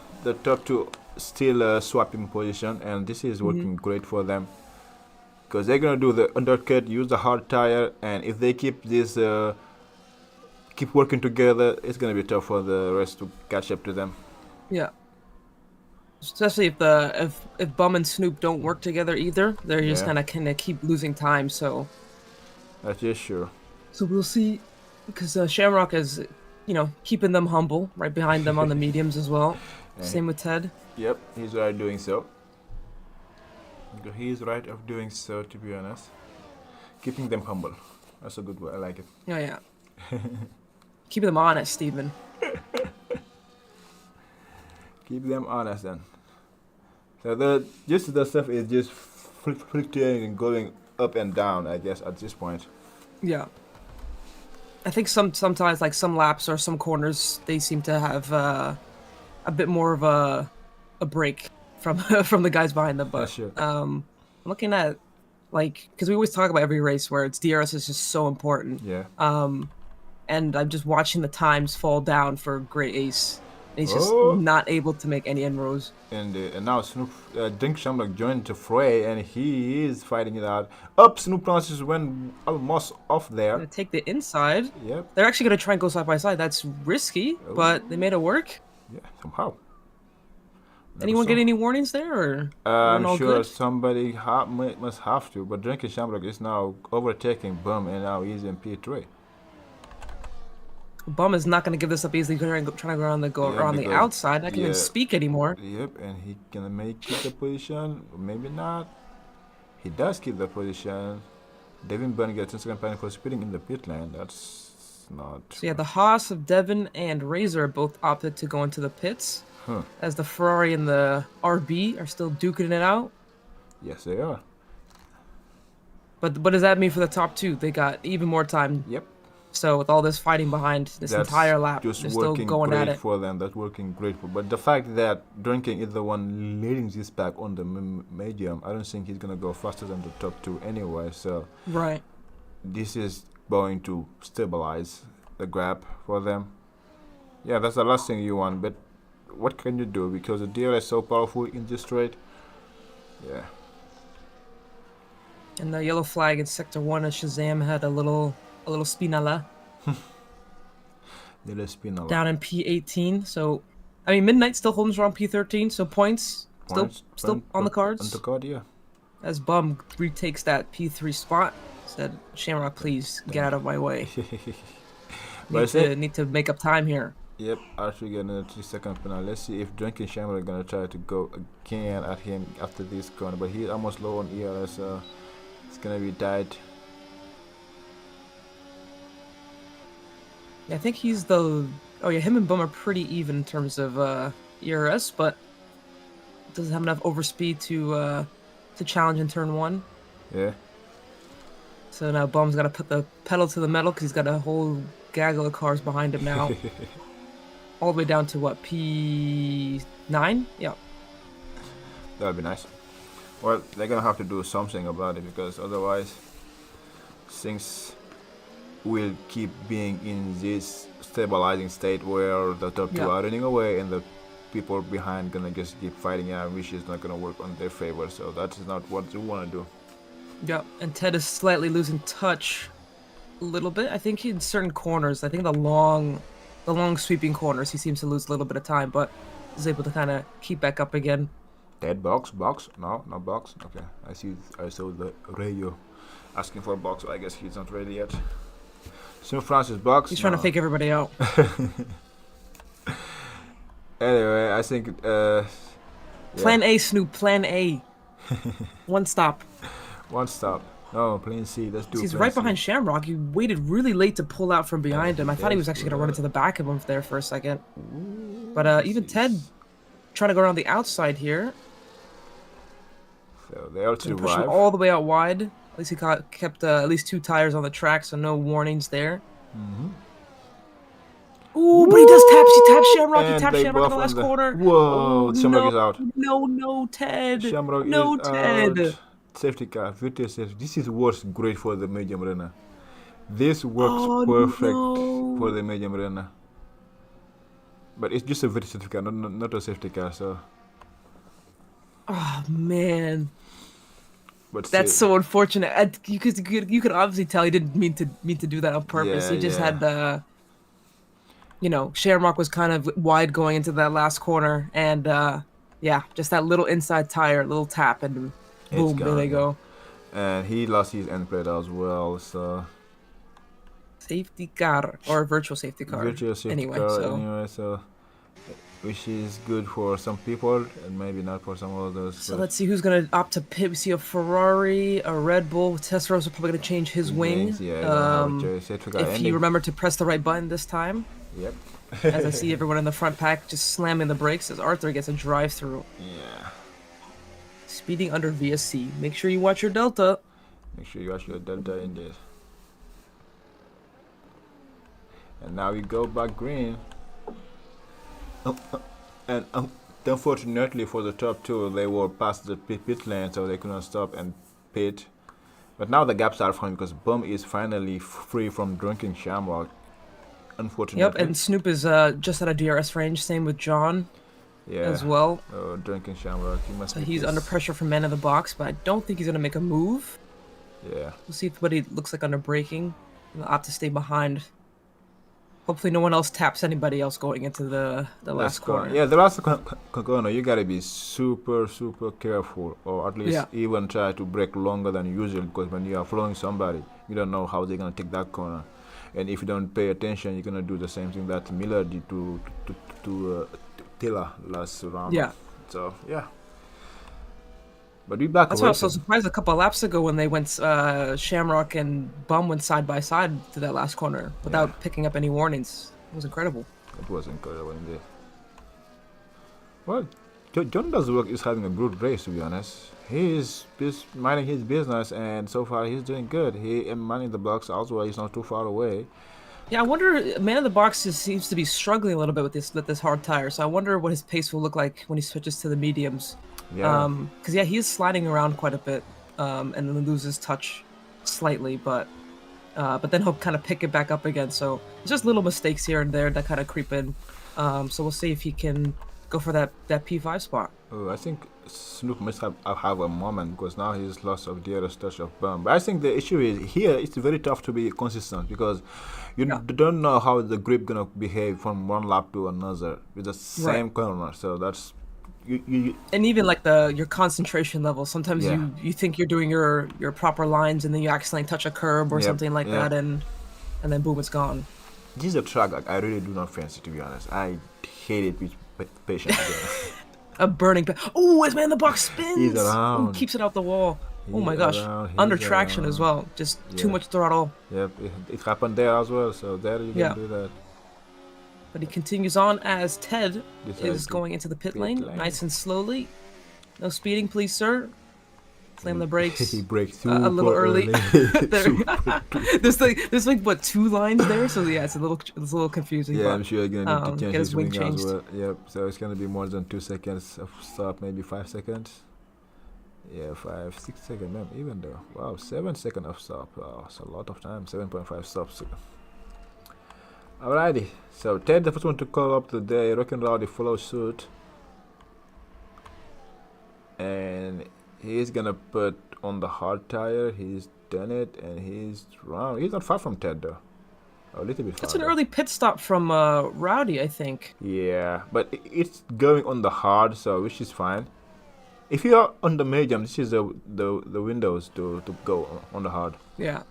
top two still swapping position, and this is working great for them because they're gonna do the undercut, use the hard tire, and if they keep this keep working together, it's gonna be tough for the rest to catch up to them. Yeah. Especially if Bum and Snoop don't work together either, they're just gonna keep losing time. So that's just sure. So we'll see, because Shamrock is, keeping them humble, right behind them on the mediums as well. Same with Ted. Yep, he's right doing so. He's right of doing so, to be honest. Keeping them humble. That's a good word. I like it. Oh yeah. Keeping them honest, Steven. Keep them honest then. So the stuff is just fluctuating and going up and down, I guess, at this point. Yeah. I think sometimes, like some laps or some corners, they seem to have a bit more of a break from from the guys behind them. But sure. I'm looking at, because we always talk about every race where it's DRS is just so important. Yeah. And I'm just watching the times fall down for Great Ace. He's just not able to make any inroads. And now Snoop Dink Shamrock joined the fray, and he is fighting it out. Up, Snoop Francis went almost off there. Gonna take the inside. Yep. They're actually gonna try and go side by side. That's risky, but they made it work. Yeah, somehow. Anyone get any warnings there, or I'm sure somebody must have to. But Drinking Shamrock is now overtaking Bum, and now he's in P3. Bum is not going to give this up easily. Trying to go around the outside. I can't even speak anymore. Yep, and he can keep the position, or maybe not. He does keep the position. Devin Byrne gets second penalty for speeding in the pit lane. That's not. So yeah, the Haas of Devin and Razor both opted to go into the pits, as the Ferrari and the RB are still duking it out. Yes, they are. But what does that mean for the top two? They got even more time. Yep. So with all this fighting behind this entire lap, they're still going at it. For them. That's working great for. But the fact that Drinking is the one leading this pack on the medium, I don't think he's gonna go faster than the top two anyway. So right, this is going to stabilize the gap for them. Yeah, that's the last thing you want. But what can you do? Because the DRS is so powerful in this trade. Yeah. And the yellow flag in Sector 1 as Shazam had a little spinala Little spin a lot. down in P18. So, I mean, Midnight still holding strong P13, so points still on the cards. On the card, yeah. As Bum retakes that P3 spot, said, Shamrock, please get out of my way. Need to make up time here. Yep, actually get another 3-second penalty. Let's see if Drinking Shamrock is gonna try to go again at him after this corner, but he's almost low on ERS, so it's gonna be tight. Yeah, I think he's the... Oh yeah, him and Bum are pretty even in terms of ERS, but doesn't have enough overspeed to challenge in turn 1. Yeah. So now Bum's got to put the pedal to the metal because he's got a whole gaggle of cars behind him now. All the way down to what, P9? Yeah. That would be nice. Well, they're gonna have to do something about it because otherwise things will keep being in this stabilizing state where the top two are running away and the people behind gonna just keep fighting out, which is not gonna work on their favor. So that is not what you want to do. Yeah, and Ted is slightly losing touch a little bit. I think in certain corners, I think the long sweeping corners, he seems to lose a little bit of time, but is able to kind of keep back up again. Dead box? No, not box. Okay, I saw the radio asking for a box, so I guess he's not ready yet. St. Francis box. He's trying to fake everybody out. Anyway, I think Plan A, Snoop, plan A. One stop. One stop. No, plan C. Let's do. He's plan right C. behind Shamrock. He waited really late to pull out from behind him. I thought he was actually going to run into the back of him there for a second. But even Ted trying to go around the outside here. So they all Push him survive. all the way out wide. At least he kept at least 2 tires on the track, so no warnings there. Ooh, but he does tap. He taps Shamrock. And He taps they Shamrock in the both last on corner. Whoa, Oh, Shamrock no, is out. No, Ted. Shamrock no, is Ted. out. Safety car, virtual safety. This is works great for the medium runner. This works perfect for the medium runner. But it's just a virtual safety car, not a safety car. So. Oh man. But that's so unfortunate. You could obviously tell he didn't mean to do that on purpose. He just had the, Shamrock was kind of wide going into that last corner, and just that little inside tire, little tap, and boom, there they go. And he lost his end plate as well. So safety car or virtual safety car. Virtual safety car. Anyway, so. Which is good for some people and maybe not for some others. So let's see who's going to opt to pit. We see a Ferrari, a Red Bull. Tesseros are probably going to change his wing. If he remembered to press the right button this time. Yep. As I see everyone in the front pack just slamming the brakes as Arthur gets a drive-through. Yeah. Speeding under VSC. Make sure you watch your Delta. Make sure you watch your Delta in this. And now we go back green. And unfortunately for the top two, they were past the pit lane, so they couldn't stop and pit. But now the gaps are fine because Bum is finally free from Drinking Shamrock. Unfortunately. Yep, and Snoop is just out of DRS range. Same with John. As well. Drinking Shamrock. He's under pressure from man in the box, but I don't think he's gonna make a move. Yeah. We'll see if he looks like under braking. He'll opt to stay behind. Hopefully no one else taps anybody else going into the last corner. Yeah, the last corner, you gotta be super careful, or at least even try to brake longer than usual, because when you are following somebody, you don't know how they're gonna take that corner. And if you don't pay attention, you're gonna do the same thing that Miller did to Tilla last round. Yeah. So, yeah. But we back. That's why I was so surprised a couple of laps ago when they went, Shamrock and Bum went side by side to that last corner without picking up any warnings. It was incredible. It was incredible indeed. Well, John Does Work is having a good race, to be honest. He is minding his business, and so far he's doing good. He is minding the box also. He's not too far away. Yeah, I wonder. Man in the box just seems to be struggling a little bit with this hard tire. So I wonder what his pace will look like when he switches to the mediums. Yeah. Because he is sliding around quite a bit, and then loses touch slightly. But but then he'll kind of pick it back up again. So it's just little mistakes here and there that kind of creep in. So we'll see if he can go for that P5 spot. Oh, I think Snoop must have a moment because now he's lost of the other touch of bomb. But I think the issue is here it's very tough to be consistent because you don't know how the grip gonna behave from one lap to another with the same corner. So that's you and even like your concentration level. Sometimes you think you're doing your proper lines and then you accidentally touch a curb or something like that, and then boom, it's gone. This is a track like, I really do not fancy, to be honest. I hate it with patience. A burning. Oh, his man in the box spins. He's around. Ooh, keeps it out the wall. Oh my He's gosh. around, Under he's traction around. as well. Just too much throttle. Yep, it happened there as well. So there you can do that. But he continues on as Ted Decides is to going into the pit lane, lane. nice and slowly. No speeding, please, sir. Slam the brakes. He breaks too A little early. Super there's like what, 2 lines there, so yeah, it's a little confusing. Yeah, but, I'm sure you're gonna need to change get his his wing wing as changed. well. Yep, so it's gonna be more than 2 seconds of stop, maybe 5 seconds. Yeah, 5, 6 seconds, man, even though. Wow, 7 seconds of stop. Wow, it's a lot of time. 7.5 stops. Alrighty, so Ted, the first one to call up today. Rock and Rowdy follow suit, and he's gonna put on the hard tire. He's done it, and he's round. He's not far from Ted though. A little bit far. That's an though. early pit stop from Rowdy, I think. Yeah, but it's going on the hard, so which is fine. If you are on the medium, this is the windows to go on the hard. Yeah.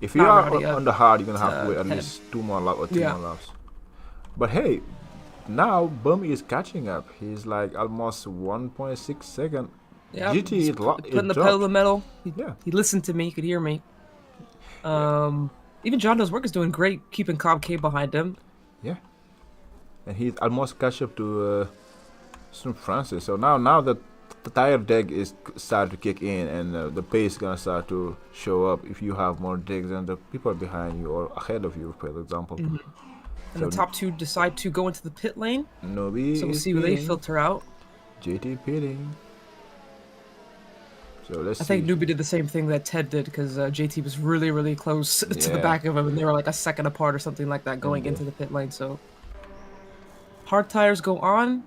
If you Not are Rowdy, on the hard, you're gonna have to wait at Ted. least 2 more laps or 3 more laps. But hey, now Bummy is catching up. He's like almost 1.6 second. Yeah. GT he's is putting the pedal to the metal. Yeah. He listened to me. He could hear me. Even John Doe's work is doing great, keeping Cobb K behind him. Yeah. And he's almost catch up to Snoop Francis. So now that the tire deck is start to kick in and the pace is gonna start to show up if you have more decks than the people behind you or ahead of you, for example. And So the top 2 decide to go into the pit lane. Nobi So we'll is see where they pitting. filter out. JT pitting. So let's I see. think Newbie did the same thing that Ted did because JT was really, really close to the Yeah. back of him, and they were like a second apart or something like that going into the pit lane. So hard tires go on.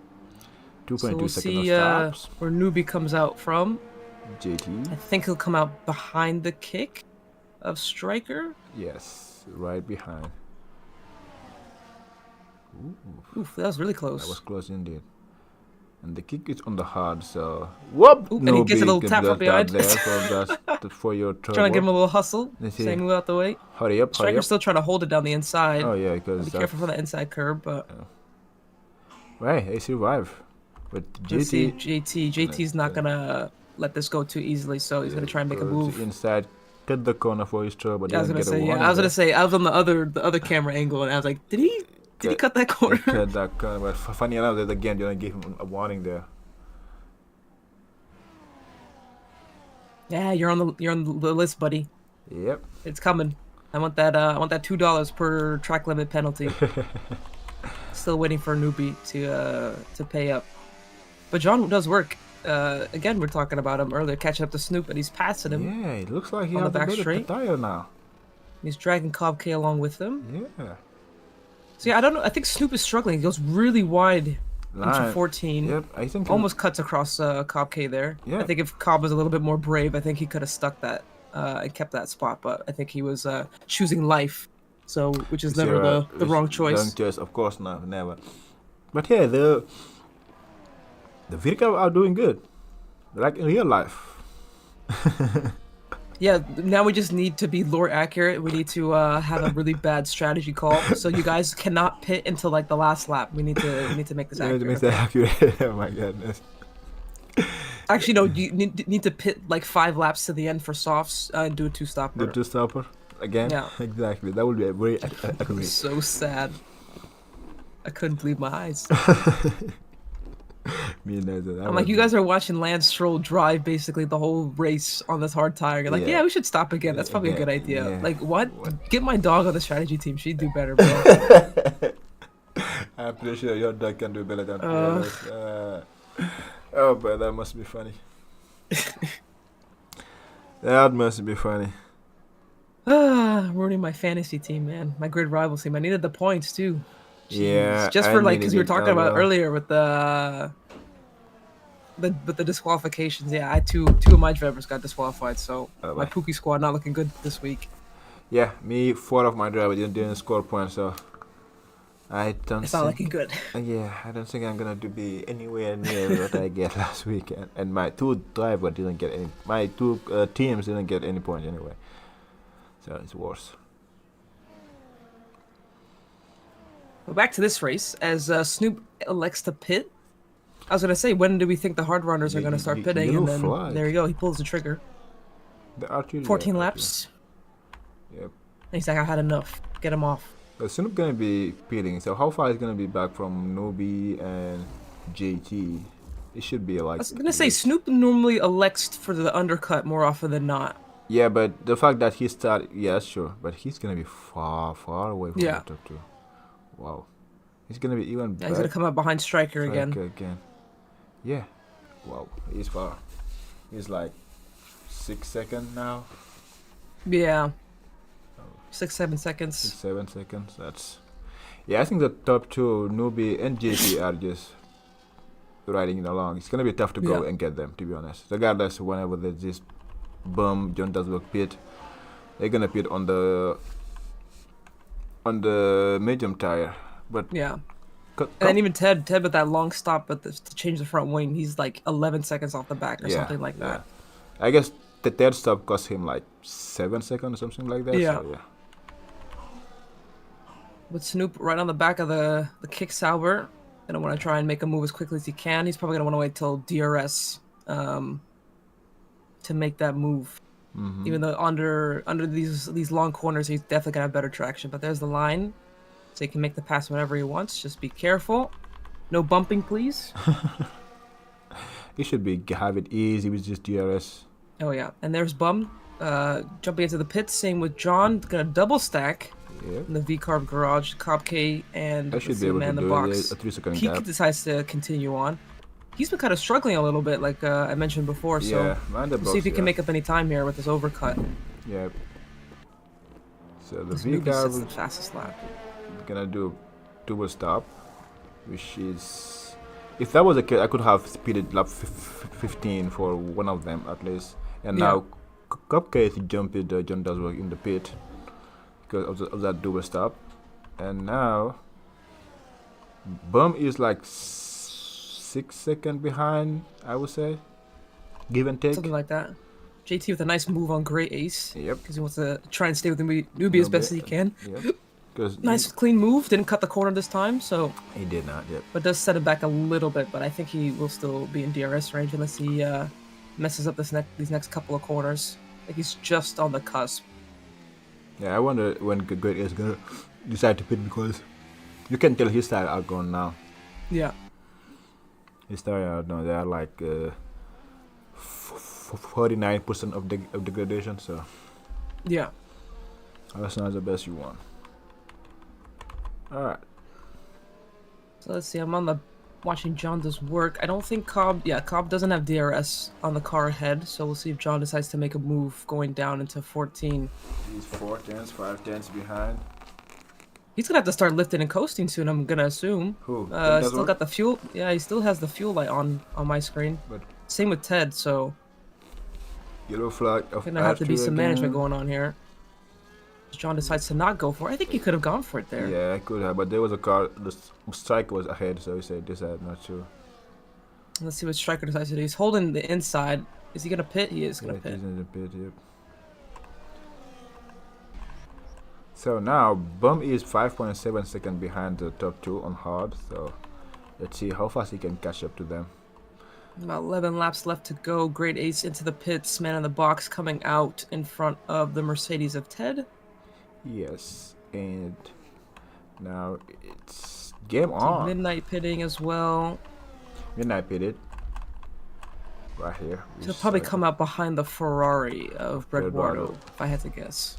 2.2 So we'll seconds see of stops. where Newbie comes out from. JT. I think he'll come out behind the kick of Striker. Yes, right behind. Oof, that was really close. That was close indeed. And the kick is on the hard, so whoop! Ooh, and he gets a little Nobody tap can from do that behind. there, so that's for your trouble. Trying to give him a little hustle. Let's see. Say move out the way. Hurry up, hurry Striker's up. still trying to hold it down the inside. Oh yeah, because Be careful for the inside curb, but right, they survive. But let's see JT JT's not gonna let this go too easily, so he's gonna try and make a move. inside, cut the corner for his trouble. But Yeah, I was doesn't gonna get a say, warning I was gonna there. say, I was on the other camera angle, and I was like, did he cut that corner? He cut that corner, but funny enough, that again, they gave him a warning there. Yeah, you're on the list, buddy. Yep. It's coming. I want that $2 per track limit penalty. Still waiting for a newbie to pay up. But John does work. Again, we're talking about him earlier, catching up to Snoop, and he's passing him. Yeah, it looks like he On the has a back bit of straight. tire now. He's dragging Cobb K along with him. Yeah. So yeah, I don't know. I think Snoop is struggling. He goes really wide into Line. 14. Yep, I think Almost cuts across Cobb K there. Yeah. I think if Cobb was a little bit more brave, I think he could have stuck that and kept that spot. But I think he was choosing life, so which is never the wrong choice. Wrong choice, of course not, never. But yeah, the Virka are doing good, like in real life. Yeah, now we just need to be lore accurate. We need to have a really bad strategy call, so you guys cannot pit until like the last lap. We need to make this You need to accurate. make that accurate. Oh my goodness. Actually, no, you need to pit like 5 laps to the end for softs and do a 2-stopper. The 2-stopper again. Yeah. Exactly. That would be a very accurate. So sad. I couldn't believe my eyes. Me neither. I'm like, you guys are watching Lance Stroll drive basically the whole race on this hard tire. You're like, Yeah. yeah, we should stop again. That's probably a good idea. Yeah. Like, what? Get my dog on the strategy team. She'd do better, bro. I'm pretty sure your dog can do better than oh, but that must be funny. That must be funny. Ruining my fantasy team, man. My grid rivals team. I needed the points too. Jeez. Yeah, Just I for like, because needed we were it talking as about well. earlier with the disqualifications. Yeah, I had two of my drivers got disqualified, so Oh, my boy. Pookie squad not looking good this week. Yeah, me, 4 of my drivers didn't score points, so I don't It's not think. looking good. Yeah, I don't think I'm gonna be anywhere near what I get last week, and my 2 drivers didn't get any. My 2 teams didn't get any points anyway, so it's worse. But back to this race, as Snoop elects to pit. I was gonna say, when do we think the hard runners are gonna start pitting? Yellow And then flag. there you go. He pulls the trigger. The archery. 14 yeah, laps. Yep. And he's like, I had enough. Get him off. But Snoop gonna be pitting, so how far is gonna be back from Nobi and JT? It should be like. I was gonna say, Snoop normally elects for the undercut more often than not. Yeah, but the fact that he started, yeah, sure, but he's gonna be far, far away from Yeah. the top 2. Wow, he's gonna be even. Yeah, he's gonna come up behind Striker again. Again. Yeah. Wow, he's far. He's like 6 seconds now. Yeah. 6-7 seconds. 7 seconds. That's. Yeah, I think the top 2, Nubi and JT, are just riding it along. It's gonna be tough to go Yeah. and get them, to be honest. Regardless, whenever there's this bum, John does work pit, they're gonna pit on the medium tire. But Yeah. And then even Ted with that long stop to change the front wing, he's like 11 seconds off the back or something like that. I guess the third stop cost him like 7 seconds or something like that. Yeah. So, yeah. With Snoop right on the back of the kick Sauber, gonna want to try and make a move as quickly as he can. He's probably gonna want to wait till DRS to make that move. Mm-hmm. Even though under these long corners, he's definitely gonna have better traction. But there's the line, so he can make the pass whenever he wants. Just be careful. No bumping, please. He should have it easy with just DRS. Oh yeah, and there's Bum jumping into the pits. Same with John, gonna double stack Yeah. in the V-Carb garage. Cobb K and I should let's be see, able man to the do box. it. A 3-second He gap. decides to continue on. He's been kind of struggling a little bit, like I mentioned before. So Yeah, man the we'll box. see if he yeah. can make up any time here with his overcut. Yeah. So the This newbie sets the V-Carb fastest lap. gonna do double stop, which is, if that was the case, I could have speeded lap 15 for one of them at least. And Yeah. now Cupcake jumped John does work in the pit because of that double stop, and now Bum is like 6 seconds behind, I would say, give and take. Something like that. JT with a nice move on Great Ace. Yep. Because he wants to try and stay with the newbie as best as he can. Yep. Because Nice clean move. Didn't cut the corner this time, so he did not. Yep. but does set it back a little bit. But I think he will still be in DRS range unless he messes up these next couple of corners. Like he's just on the cusp. Yeah, I wonder when Great is gonna decide to pit, because you can tell his tires are gone now. Yeah. His tires are no, they are like 49% of degradation. So Yeah. that's not the best you want. All right. So let's see. I'm on the watching John does work. I don't think Cobb. Yeah, Cobb doesn't have DRS on the car ahead. So we'll see if John decides to make a move going down into 14. He's 4 tenths, 5 tenths behind. He's gonna have to start lifting and coasting soon. I'm gonna assume. Who? Does Still work? got the fuel. Yeah, he still has the fuel light on my screen. But Same with Ted. So yellow flag of gonna have to be archery some management again. going on here. John decides to not go for it. I think he could have gone for it there. Yeah, I could have, but there was a car. The striker was ahead, so he said decided not to. Let's see what Striker decides to do. He's holding the inside. Is he gonna pit? He is gonna Yeah, pit. he's in the pit. Yep. So now Bum is 5.7 seconds behind the top 2 on hard. So let's see how fast he can catch up to them. About 11 laps left to go. Great Ace into the pits. Man in the box coming out in front of the Mercedes of Ted. Yes, and now it's game on. Midnight pitting as well. Midnight pitted. Right here. He'll probably come out behind the Ferrari of Eduardo. Eduardo, if I had to guess.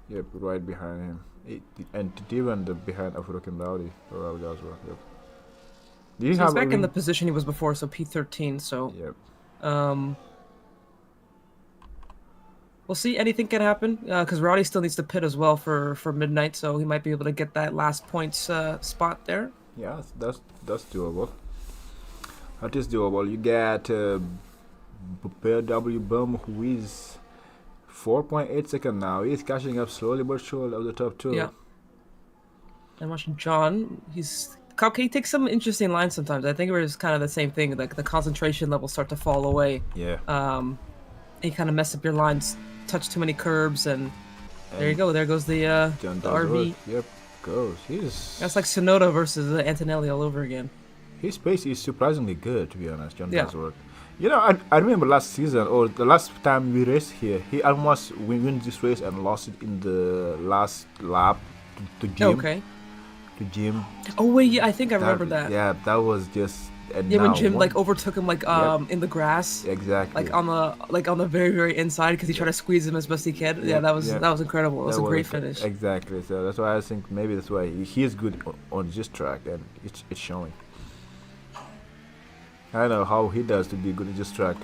Yep, right behind him. And even the behind of Rookie Rowdy as well. Yep. Do you So have he's back in any- the position he was before, so P13. So Yep. we'll see. Anything can happen because Roddy still needs to pit as well for midnight, so he might be able to get that last points spot there. Yeah, that's doable. That is doable. You get W Bum, who is 4.8 seconds now. He's catching up slowly but surely of the top two. Yeah. And watching John, he's Cupcake takes some interesting lines sometimes. I think it was kind of the same thing. Like the concentration levels start to fall away. Yeah. You kind of mess up your lines, touch too many curbs, and there you go. There goes the John the does RB. work. Yep, goes. That's like Sonoda versus Antonelli all over again. His pace is surprisingly good, to be honest. John Yeah. does work. You know, I remember last season or the last time we raced here, he almost win this race and lost it in the last lap to Jim. Okay. To Jim. Oh wait, yeah, I think I remember that. Yeah, that was just. And Yeah, when now Jim one- like overtook him like in the grass, Exactly. like on the very very inside because he tried to squeeze him as best he can. Yeah, that was incredible. It was a great finish. Exactly. So that's why I think maybe that's why he is good on this track, and it's showing. I don't know how he does to be good at this track.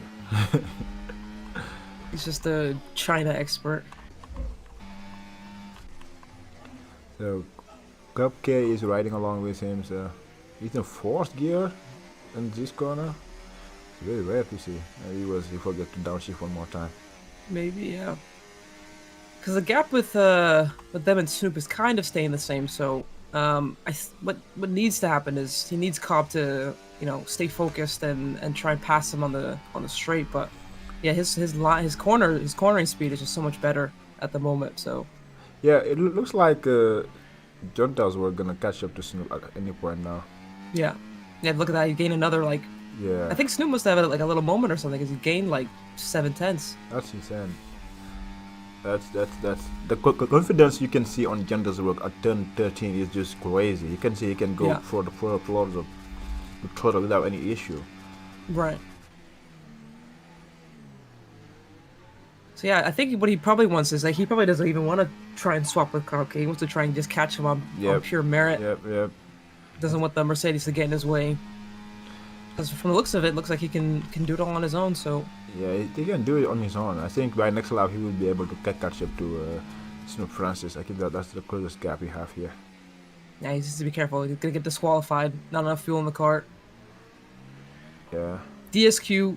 He's just a China expert. So Cupcake is riding along with him. So he's in fourth gear in this corner. It's very rare to see. He forgot to downshift one more time. Maybe, yeah. Because the gap with them and Snoop is kind of staying the same. So what needs to happen is he needs Cobb to stay focused and try and pass him on the straight. But yeah, his cornering speed is just so much better at the moment. So yeah, it looks like John Towers were gonna catch up to Snoop at any point now. yeah, look at that. He gained another like. Yeah. I think Snoop must have had like a little moment or something because he gained like 7/10. That's insane. That's the confidence you can see on Gender's work at turn 13 is just crazy. You can see he can go for the floors of the throttle without any issue. Right. So yeah, I think what he probably wants is like he probably doesn't even want to try and swap with Kronk. He wants to try and just catch him on pure merit. Yep. Doesn't want the Mercedes to get in his way. Because from the looks of it, looks like he can do it all on his own. So yeah, he can do it on his own. I think by next lap he will be able to catch up to Snoop Francis. I think that's the closest gap we have here. yeah, he needs to be careful. He's gonna get disqualified. Not enough fuel in the cart. Yeah. DSQ.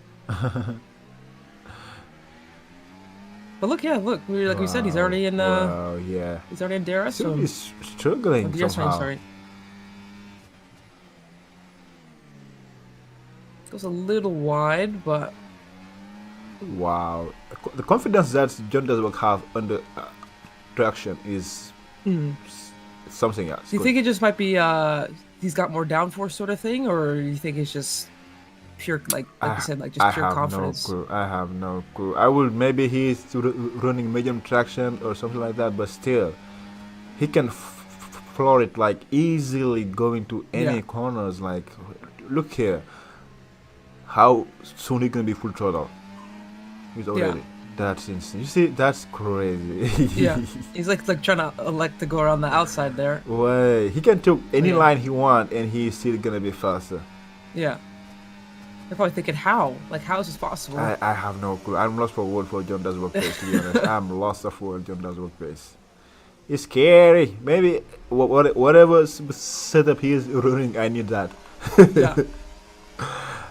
But look, like we said, he's already in. Wow, yeah. He's already in DRS. Snoop So is struggling DRS somehow. range, sorry. Goes a little wide, but Wow, the confidence that John does work have under traction is something else. do you think it just might be he's got more downforce sort of thing, or you think it's just pure like you said, like just pure confidence? I have no clue. I would maybe he's running medium traction or something like that, but still, he can floor it like easily going to any corners. Like, look here, how soon he gonna be full throttle? He's already. That's insane. You see, that's crazy. Yeah, he's like trying to elect to go around the outside there. Way he can take any line he want, and he's still gonna be faster. Yeah, they're probably thinking, how is this possible? I have no clue. I'm lost for word for John Does Work Pace, to be honest. I'm lost for word John Does Work Pace. It's scary. Maybe whatever setup he is running, I need that. Yeah.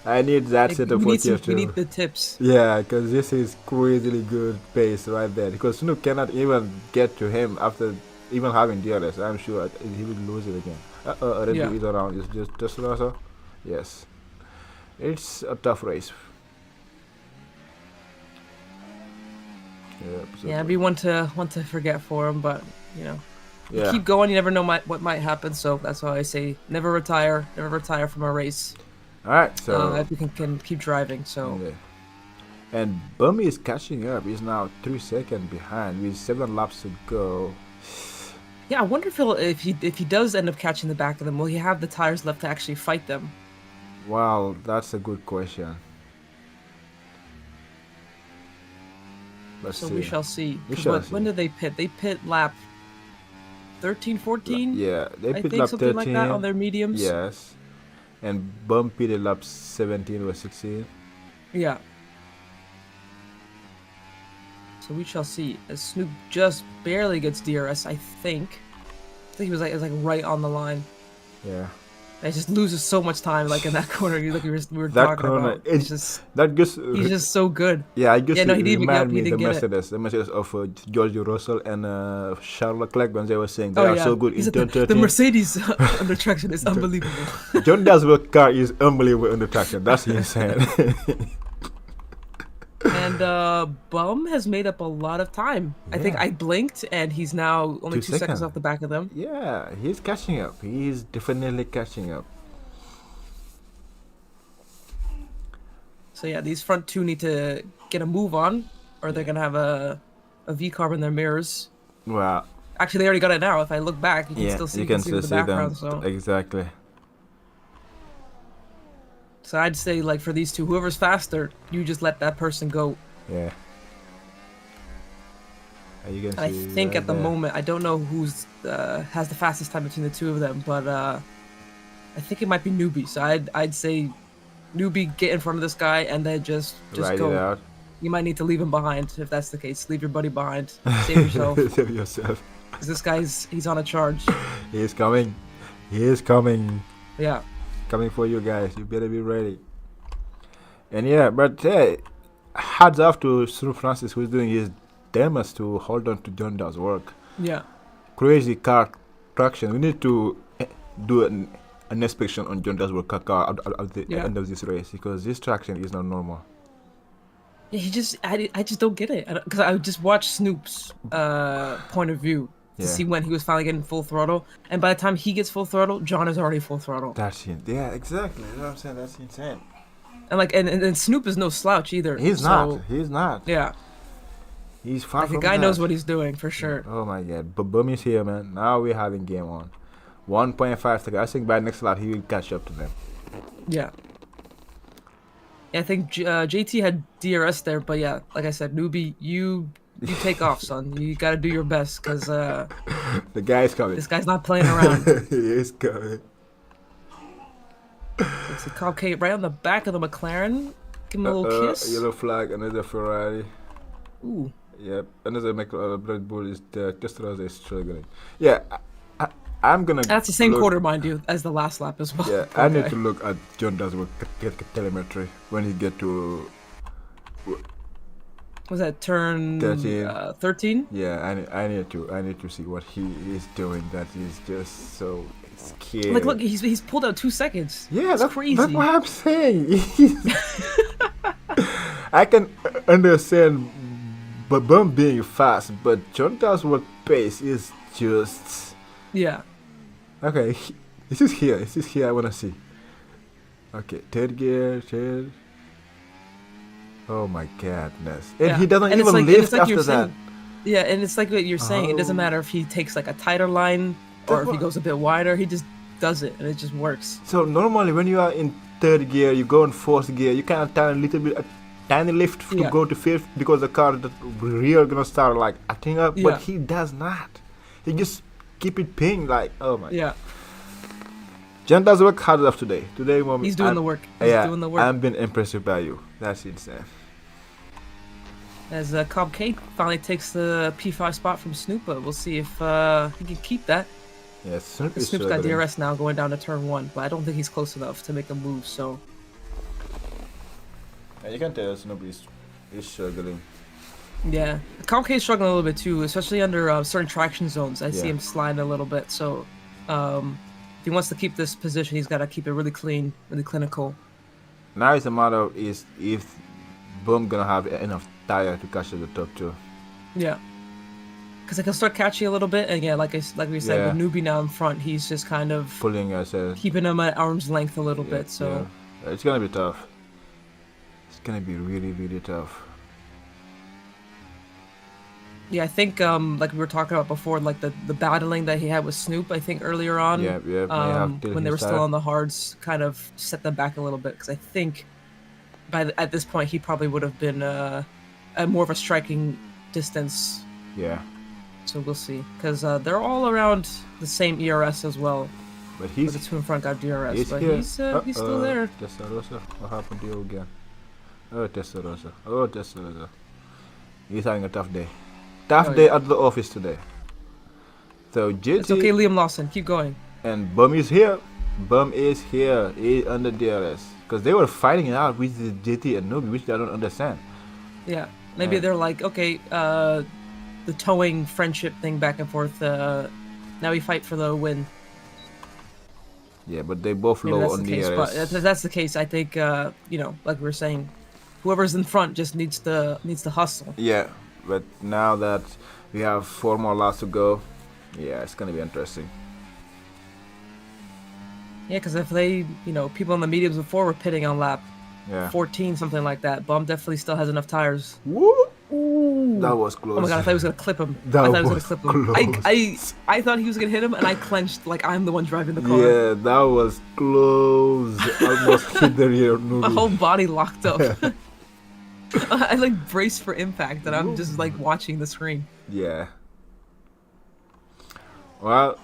I need that Like, setup we for tier 2. need the tips. Yeah, because this is crazily good pace right there. Because Snoop cannot even get to him after even having DRS. I'm sure he will lose it again. Red Bull is around. It's just Russell. Yes. It's a tough race. Yeah, it'd be one to forget for him, but you keep going. You never know what might happen. So that's why I say never retire from a race. All right, so if you can keep driving. So and Bummy is catching up. He's now 3 seconds behind with 7 laps to go. Yeah, I wonder if he does end up catching the back of them, will he have the tires left to actually fight them? Wow, that's a good question. We shall see. When did they pit? They pit lap 13, 14? Yeah, they pit lap something 13. Like that on their mediums. Yes. And Bum pitted lap 17 or 16. Yeah. So we shall see. As Snoop just barely gets DRS, I think. I think he was like right on the line. Yeah. He just loses so much time, like in that corner. Like we were That talking corner, about. It's just that just he's just so good. yeah, I guess Yeah, no, he didn't even remind he me didn't get it. The Mercedes of George Russell and Charles Leclerc when they were saying they Oh are yeah, so good He in said turn the 13. Mercedes under traction is unbelievable. John Dasworth's car is unbelievable under traction. That's insane. And Bum has made up a lot of time. I think Yeah. I blinked, and he's now only 2 seconds off the back of them. Yeah, he's catching up. He's definitely catching up. So yeah, these front two need to get a move on, or they're gonna have a V-carb in their mirrors. Well, Actually, they already got it now. If I look back, you can yeah, still see, you can in still the see them. background. So. Exactly. So I'd say, like, for these two, whoever's faster, you just let that person go. Yeah. You can And I see think right at the there. moment, I don't know who's has the fastest time between the two of them, but I think it might be Newbie. So I'd say Newbie, get in front of this guy and then just Ride it go. out. You might need to leave him behind if that's the case. Leave your buddy behind. Save yourself. Save yourself. Because this guy's he's on a charge. He is coming. He is coming. Yeah. Coming for you guys. You better be ready. And yeah, but hey, hats off to Sir Francis, who's doing his damnest to hold on to John Daw's work. Yeah. Crazy car traction. We need to do an inspection on John Daw's work car at the end of this race, because this traction is not normal. Yeah, I just don't get it. Because I just watched Snoop's point of view to see when he was finally getting full throttle. And by the time he gets full throttle, John is already full throttle. That's it. Yeah, exactly. You know what I'm saying? That's insane. And like, and Snoop is no slouch either. He's not. He's not. Yeah. He's far Like, from the guy that. knows what he's doing for sure. Oh my god. But Bum is here, man. Now we're having game on. 1.5 seconds. I think by next lap he will catch up to them. Yeah. I think JT had DRS there, but yeah, like I said, Newbie, you take off, son. You gotta do your best, because The guy is coming. this guy's not playing around. He is coming. It's a Cobb K right on the back of the McLaren. Give him a little kiss. Yellow flag, another Ferrari. Ooh. Yep, another Red Bull is there. Testarossa is struggling. Yeah, I'm gonna. That's the same look, quarter, mind you, as the last lap as well. Yeah, I need to look at John Daw's work telemetry when he get to. Was that turn 13? 13? Yeah, I need to see what he is doing. That is just so scary. Like, look, he's pulled out 2 seconds. Yeah, that's crazy. That's what I'm saying. I can understand Bum being fast, but John Daw's work pace is just. Yeah. Okay, this is here I wanna see. Okay, third gear, third. Oh my godness. And he doesn't even lift after that. Yeah, and it's like what you're saying. It doesn't matter if he takes like a tighter line or if he goes a bit wider. He just does it, and it just works. So normally when you are in third gear, you go in fourth gear, you kind of turn a little bit, a tiny lift to go to fifth, because the car, the rear gonna start like acting up. But he does not. He just keep it ping like, oh my. Yeah. John does work hard enough today. Today, he's doing the work. He's doing the work. I'm been impressed by you. That's insane. As Cobb K finally takes the P5 spot from Snoop, but we'll see if he can keep that. Yeah, Snoop's got DRS now going down to turn 1, but I don't think he's close enough to make a move, so. Yeah, you can tell Snoop is struggling. Yeah, Cobb K is struggling a little bit too, especially under certain traction zones. I see him sliding a little bit, so if he wants to keep this position, he's got to keep it really clean, really clinical. Now it's a matter of if Boom gonna have enough tire to catch the top two. Yeah, because I can start catching a little bit, and yeah, like we said, with Newbie now in front, he's just kind of pulling us, keeping him at arm's length a little bit. So it's gonna be tough. It's gonna be really, really tough. Yeah, I think like we were talking about before, like the battling that he had with Snoop, I think earlier on, when they were still on the hards, kind of set them back a little bit, because I think at this point he probably would have been at more of a striking distance. Yeah. So we'll see, because they're all around the same ERS as well. But the two in front got DRS, but here. he's still there. Testarossa, what happened to you again? Oh, Testarossa. Oh, Testarossa. He's having a tough day. Tough Oh, day yeah. at the office today. So JT It's okay, Liam Lawson. Keep going. and Bum is here. Bum is here. He's under DRS. Because they were fighting it out with the JT and Nubi, which I don't understand. Yeah. Maybe Yeah. they're like, okay, the towing friendship thing back and forth. Now we fight for the win. Yeah, but they both Maybe low that's on the case. DRS. But if that's the case, I think like we were saying, whoever's in front just needs to hustle. Yeah, but now that we have 4 more laps to go, yeah, it's gonna be interesting. Yeah, because if they, people in the mediums before were pitting on lap Yeah. 14, something like that. Bum definitely still has enough tires. Woo! Ooh. That was close. Oh my god, I thought he was gonna clip him. That I thought he was was gonna clip him. close. I thought he was gonna hit him, and I clenched like I'm the one driving the car. Yeah, that was close. Almost hit the rear My Nubi. whole body locked up. I like braced for impact, and I'm just like watching the screen. Yeah. Well,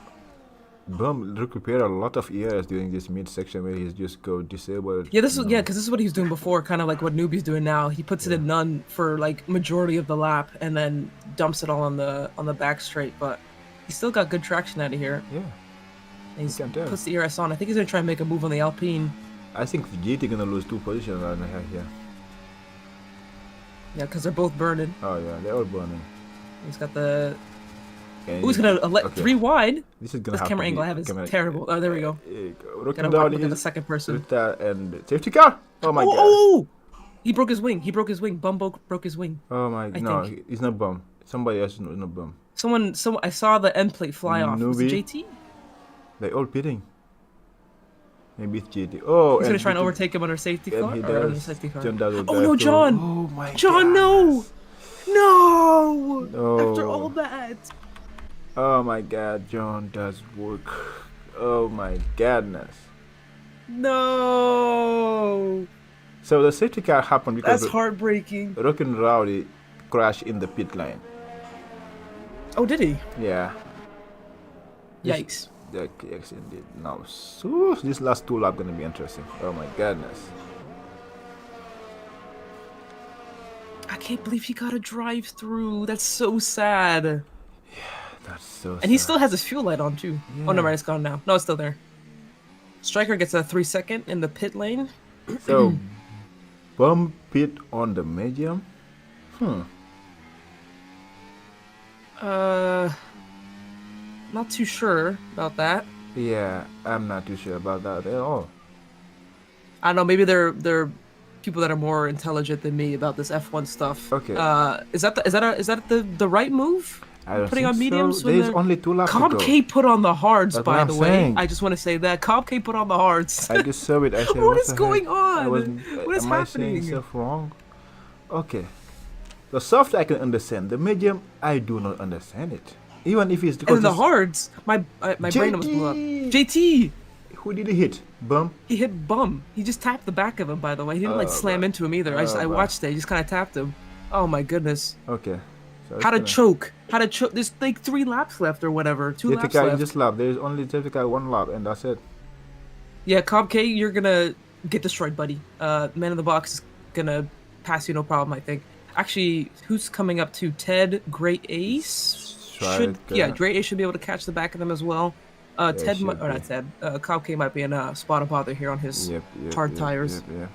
Bum recuperate a lot of ERS during this midsection where he's just go disabled. Yeah, because this is what he was doing before, kind of like what Newbie's doing now. He puts it in none for like majority of the lap, and then dumps it all on the back straight. But he still got good traction out of here. Yeah, And he can tell. puts the ERS on. I think he's gonna try and make a move on the Alpine. I think GT gonna lose 2 positions right here. Yeah, because they're both burning. Oh yeah, they're all burning. He's got the. And Ooh, he's gonna let okay. 3 wide. This is gonna This have camera to angle be I have is camera- terrible. Oh, there we go. Rookie Gotta down look at the is second person. and safety car. Oh my god. Oh! He broke his wing. He broke his wing. Bumbo broke his wing. Oh my. No, think. he's not Bum. Somebody else is not Bum. Someone. I saw the end plate fly off. Was it Newbie. JT? They all pitting. Maybe it's GT. Oh, He's gonna try and GT overtake him under safety car. And he Or under does. safety car. John does will Oh drive no, through. John! Oh my John, no! goodness. No! No. After all that. Oh my god, John does work. Oh my goodness. No! So the safety car happened because That's heartbreaking. Rock and Rowdy crashed in the pit lane. Oh, did he? Yeah. Yikes. Yes, indeed. Now, so this last 2 lap gonna be interesting. Oh my goodness. I can't believe he got a drive through. That's so sad. That's so And he sad. still has his fuel light on too. Oh no, right, it's gone now. No, it's still there. Striker gets a 3-second in the pit lane. So, bump pit on the medium. Not too sure about that. Yeah, I'm not too sure about that at all. I don't know. Maybe they're people that are more intelligent than me about this F1 stuff. Okay. Is that the right move? I don't Putting think on mediums so. when There's they're- only 2 laps to Cobb go. K put on the hards, That's what by I'm the way. saying. I just want to say that Cobb K put on the hards. I just saw it. I said, What is the going heck? on? I was, What is am I saying happening? stuff wrong? Okay. The soft I can understand. The medium, I do not understand it. Even if it's And then the it's- hards, my brain almost blew up. JT! JT, Who did he hit? Bum? he hit Bum. He just tapped the back of him. By the way, he didn't like slam into him either. I bro. watched it. He just kind of tapped him. Oh my goodness. Okay. So it's How to gonna- choke? How to choke? There's like 3 laps left or whatever. 2 Safety laps car in left. this lap. There's only safety car 1 lap, and that's it. Yeah, Cobb K, you're gonna get destroyed, buddy. Man in the box is gonna pass you no problem, I think. Actually, who's coming up to Ted? Great Ace? Right, Great Ace should be able to catch the back of them as well. Ted, should or not be. Ted. Cobb K might be in a spot of bother here on his Yep, hard tires. Yep.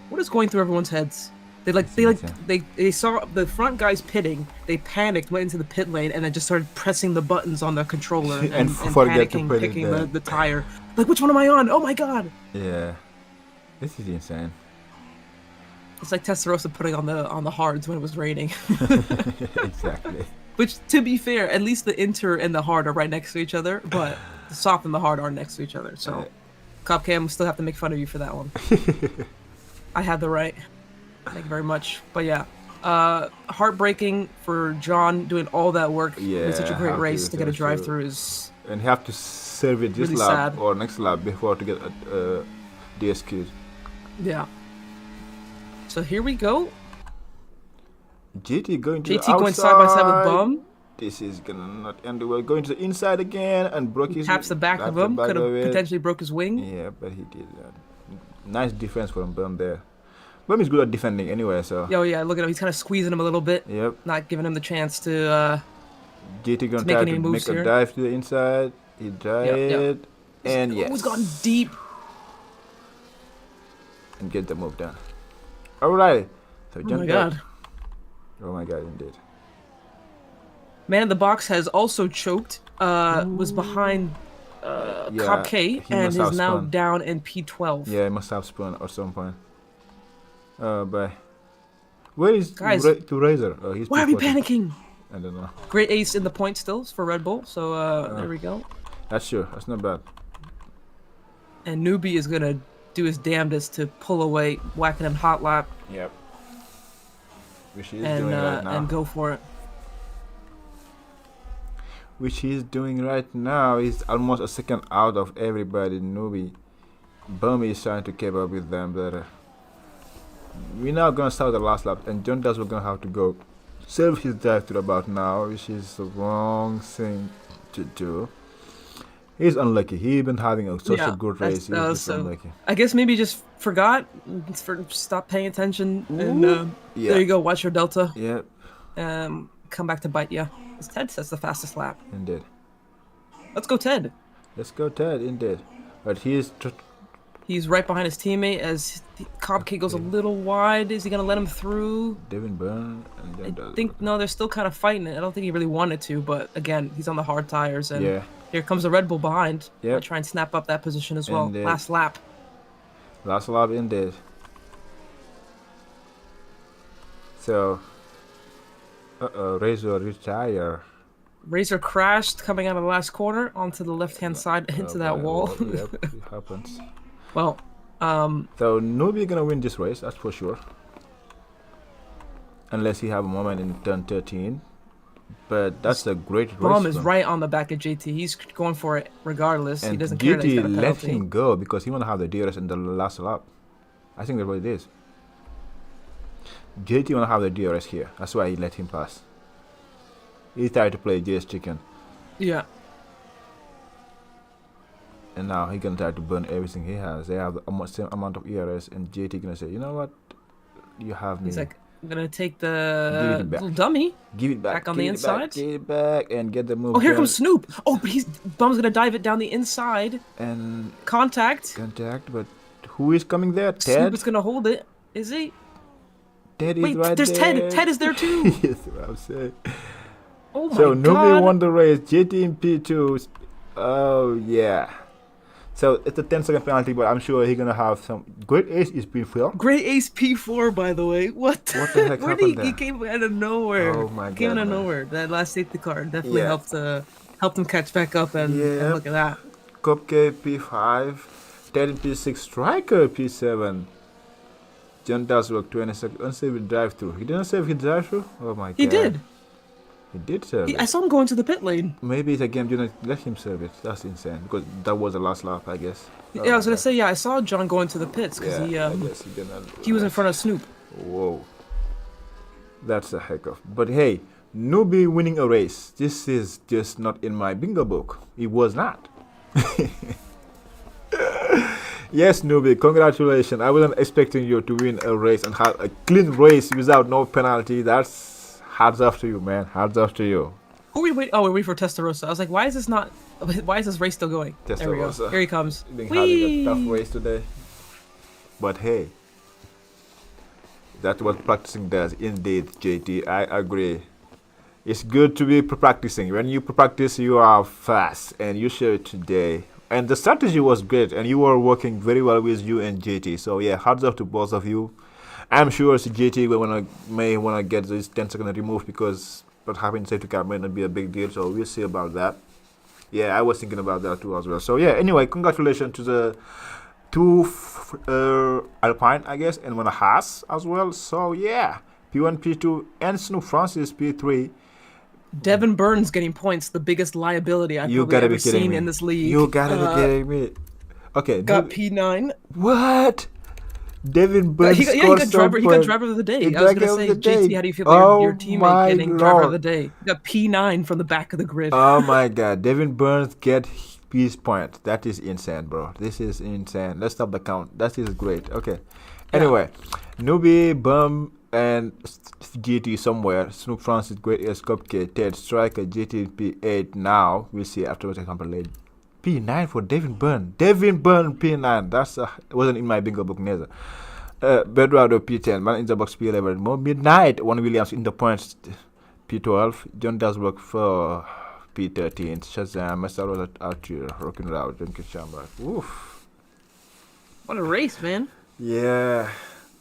What is going through everyone's heads? They saw the front guys pitting. They panicked, went into the pit lane, and then just started pressing the buttons on the controller and forget to panicking, put it picking there. the tire. Like, which one am I on? Oh my god! Yeah. This is insane. It's like Testarossa putting on the hards when it was raining. Exactly. Which, to be fair, at least the inter and the hard are right next to each other, but the soft and the hard are next to each other. So, Cop Cam still have to make fun of you for that one. I had the right. Thank you very much. But yeah, heartbreaking for John doing all that work in such a Yeah, great how race to get a to- drive through is And you have to serve it this Really lap sad. or next lap before to get a DSQ. yeah. So here we go. JT going to JT the outside. going side by side with Bum. This is gonna not end well. Going to the inside again and broke his. Taps the back of him. Could have potentially broke his wing. Yeah, but he did. Nice defense from Bum there. Bum is good at defending anyway, so. Oh yeah, look at him. He's kind of squeezing him a little bit, Yep. not giving him the chance to. JT gonna make try any to moves make a here. dive to the inside. He tried. And yes. He's gone deep. And get the move done. Alright. So Oh my god. Oh my god, indeed. Man in the Box has also choked. Was behind Cop K he and must is have now spun. down in P12. Yeah, he must have spun at some point. But where is Guys. to Razor? Oh, he's Why are we P14. panicking? I don't know. Great ace in the point still for Red Bull. So there we go. That's sure. That's not bad. And Newbie is gonna do his damnedest to pull away, whacking him hot lap, Yep. Which he's and doing right now. and go for it. Which he's doing right now. He's almost a second out of everybody. Newbie. Bummy is trying to keep up with them, but we're now gonna start the last lap, and John Does we're gonna have to go save his dive to about now, which is the wrong thing to do. He's unlucky. He's been having such a good race. He's just unlucky. I guess maybe he just forgot, stop paying attention, and Yeah. there you go. Watch your delta. Yep. Come back to bite you. It's Ted sets the fastest lap. Indeed. Let's go, Ted. Let's go, Ted. Indeed. But He's right behind his teammate as Cobb K goes a little wide. Is he gonna let him through? Devin Byrne. And I think no, they're still kind of fighting it. I don't think he really wanted to, but again, he's on the hard tires, and yeah. here comes the Red Bull behind. Yep. Try and snap up that position as well. Indeed. Last lap. Last lap indeed. So, Razor retire. Razor crashed coming out of the last corner onto the left-hand side into that wall. Yep, it happens. Well, so nobody gonna win this race, that's for sure. Unless he have a moment in turn 13. But that's a great race. Brom is right on the back of JT. He's going for it regardless. And he doesn't care that he's got a JT let penalty. him go because he wanna have the DRS in the last lap. I think that's what it is. JT wanna have the DRS here. That's why he let him pass. He tried to play JS Chicken. Yeah. And now he gonna try to burn everything he has. They have the same amount of ERS, and JT gonna say, you know what? You have me. He's like, I'm gonna take Give the it back. little dummy. Give it back. back on the inside? Give it back and get the move. Oh, here done. comes Snoop. Oh, but Bum's gonna dive it down the inside. And Contact. contact, but who is coming there? Snoop Ted. is gonna hold it. Is he? Ted is Wait, right there's there. Ted. Ted is there too. Yes, what I'm saying. Oh my So god. nobody won the race. JT in P2. Oh yeah. So it's a 10-second penalty, but I'm sure he's gonna have some. Great ace is P4. Great ace P4, by the way. What What the heck Where happened did he there? came out of nowhere. Oh my Came God, out of man. nowhere. That last safety car definitely Yeah. helped him catch back up and Yeah. look at that. Cupcake P5, Ted in P6, Striker P7. John does work 20 seconds. Unsaved drive through. He didn't save his drive through? Oh my god. He did. He did serve I it. saw him go into the pit lane. Maybe it's a game didn't let him serve it. That's insane. Because that was the last lap, I guess. Yeah, I was gonna say, yeah, I saw John go into the pits because Yeah, I guess he didn't. he was in front of Snoop. Whoa. That's a heck of. But hey, newbie winning a race. This is just not in my bingo book. It was not. Yes, newbie, congratulations. I wasn't expecting you to win a race and have a clean race without no penalty. That's hats off to you, man. Hats off to you. Oh, we're waiting for Testarossa. I was like, why is this race still going? There we go. Testarossa. Here he comes. Been having a tough Whee! race today. But hey, that's what practicing does. Indeed, JT, I agree. It's good to be practicing. When you practice, you are fast, and you showed it today. And the strategy was great, and you were working very well with you and JT. So yeah, hats off to both of you. I'm sure JT may wanna get this 10-second removed because what happened in safety car may not be a big deal. So we'll see about that. Yeah, I was thinking about that too as well. So yeah, anyway, congratulations to the two Alpine, I guess, and one Haas as well. So yeah, P1, P2, and Snoop Francis P3. Devin Burns getting points, the biggest liability I've You probably gotta ever be kidding seen me. in this league. You gotta be kidding me. Okay, Got P9. what? Devin Burns He got driver of the day. I was gonna say, JT, how do you feel about your teammate getting driver of the day? You got P9 from the back of the grid. Oh my god, Devin Burns get his point. That is insane, bro. This is insane. Let's stop the count. That is great. Okay. Anyway, Newbie, Bum, and GT somewhere. Snoop Francis, Great S, Cupcake, Ted, Striker, GT P8 now. We'll see afterwards I can play. P9 for Devin Byrne. Devin Byrne P9. That's it wasn't in my bingo book neither. Bedwado P10. Man in the box P11. More Midnight. One Williams in the points P12. John Dasbrook for P13. Shazam. Mr. Rosa out here. Rocking it out. John Kishamba. Oof. What a race, man. Yeah.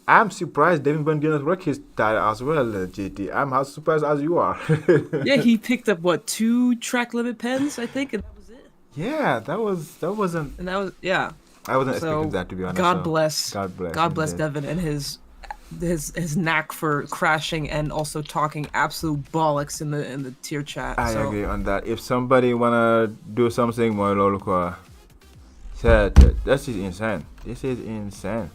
I'm surprised Devin Byrne didn't wreck his tire as well, GT. I'm as surprised as you are. Yeah, he picked up what, 2 track limit pens, I think, and that was it. Yeah, that wasn't. And that was yeah. I wasn't So, expecting that, to be honest. God so bless. God bless indeed. Devin and his knack for crashing and also talking absolute bollocks in the tier chat. I so. agree on that. If somebody wanna do something more local, that's just insane. This is insane.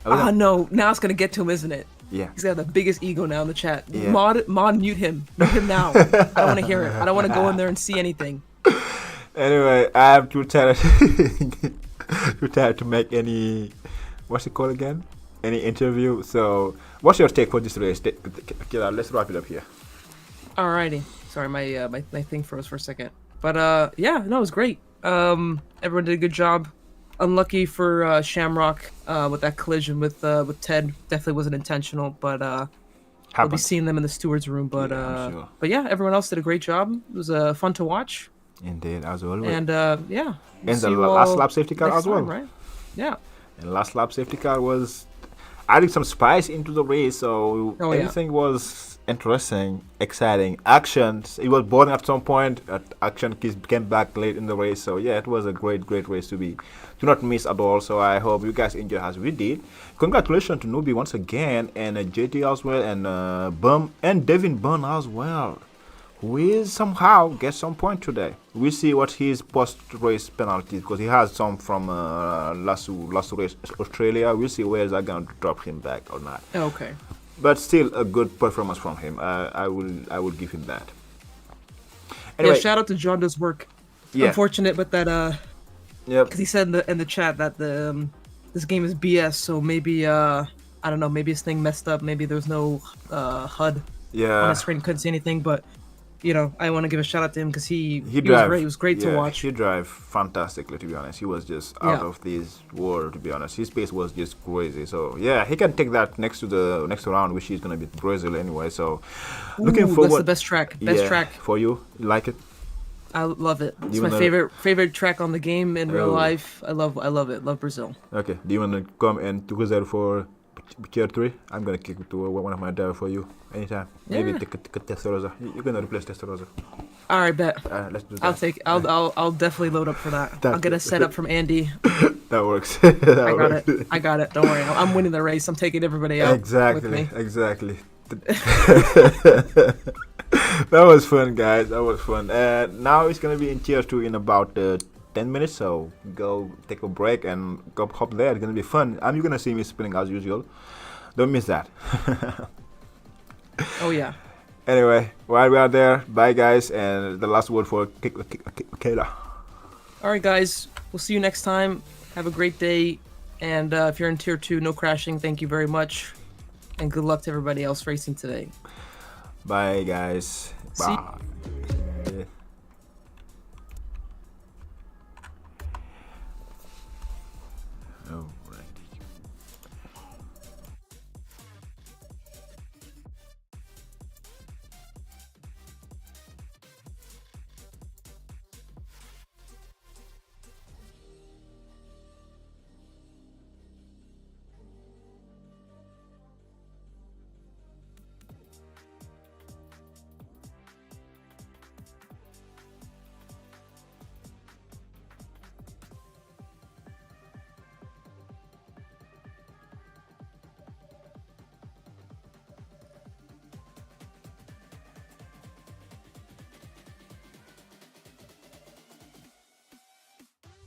Ah no, now it's gonna get to him, isn't it? Yeah. He's got the biggest ego now in the chat. Yeah. Mod, mute him. Mute him now. I don't want to hear it. I don't want to go in there and see anything. Anyway, I'm too tired. Too tired to make any. What's it called again? Any interview. So, what's your take for this race? Killer, let's wrap it up here. Alrighty. Sorry, my thing froze for a second. But yeah, no, it was great. Everyone did a good job. Unlucky for Shamrock with that collision with Ted. Definitely wasn't intentional, but we'll be seeing them in the stewards room. But I'm sure. But yeah, everyone else did a great job. It was fun to watch. Indeed, as always. And yeah. We'll And the see you last all lap safety car next as well. time, right? Yeah. And last lap safety car was adding some spice into the race, so everything was interesting, exciting. Actions. It was boring at some point. Action came back late in the race, so yeah, it was a great race to not miss at all. So I hope you guys enjoy as we did. Congratulations to Newbie once again, and JT as well, and Bum and Devin Byrne as well, who will somehow get some point today. We'll see what his post-race penalties, because he has some from last race Australia. We'll see where is that going to drop him back or not. Okay. But still a good performance from him. I will give him that. Anyway, Yeah, shout out to John Does Work. Yeah. Unfortunate, but that Yep. because he said in the chat that this game is BS. So maybe I don't know. Maybe his thing messed up. Maybe there's no HUD on Yeah. his screen. Couldn't see anything. But you know, I want to give a shout out to him because he was drive. great. It was great to watch. He drive fantastically, to be honest. He was just out of this world, to be honest. His pace was just crazy. So yeah, he can take that next round, which is gonna be Brazil anyway. So looking forward. That's the best track. Best track for you. You like it? I love it. It's Even my favorite track on the game in real life. I love it. Love Brazil. Okay. Do you wanna come and to reserve for tier 3? I'm gonna kick it to one of my drivers for you anytime. Maybe take Testarossa. You're gonna replace Testarossa. All right, bet. Let's do that. I'll definitely load up for that. I'll get a setup from Andy. That works. I got it. Don't worry. I'm winning the race. I'm taking everybody out with me. Exactly. That was fun, guys. That was fun. Now it's gonna be in tier 2 in about 10 minutes. So go take a break and go hop there. It's gonna be fun. You're gonna see me spinning as usual. Don't miss that. Oh yeah. Anyway, while we are there, bye guys, and the last word for Kayla. All right, guys. We'll see you next time. Have a great day. And if you're in tier 2, no crashing. Thank you very much. And good luck to everybody else racing today. Bye guys. See- Bye.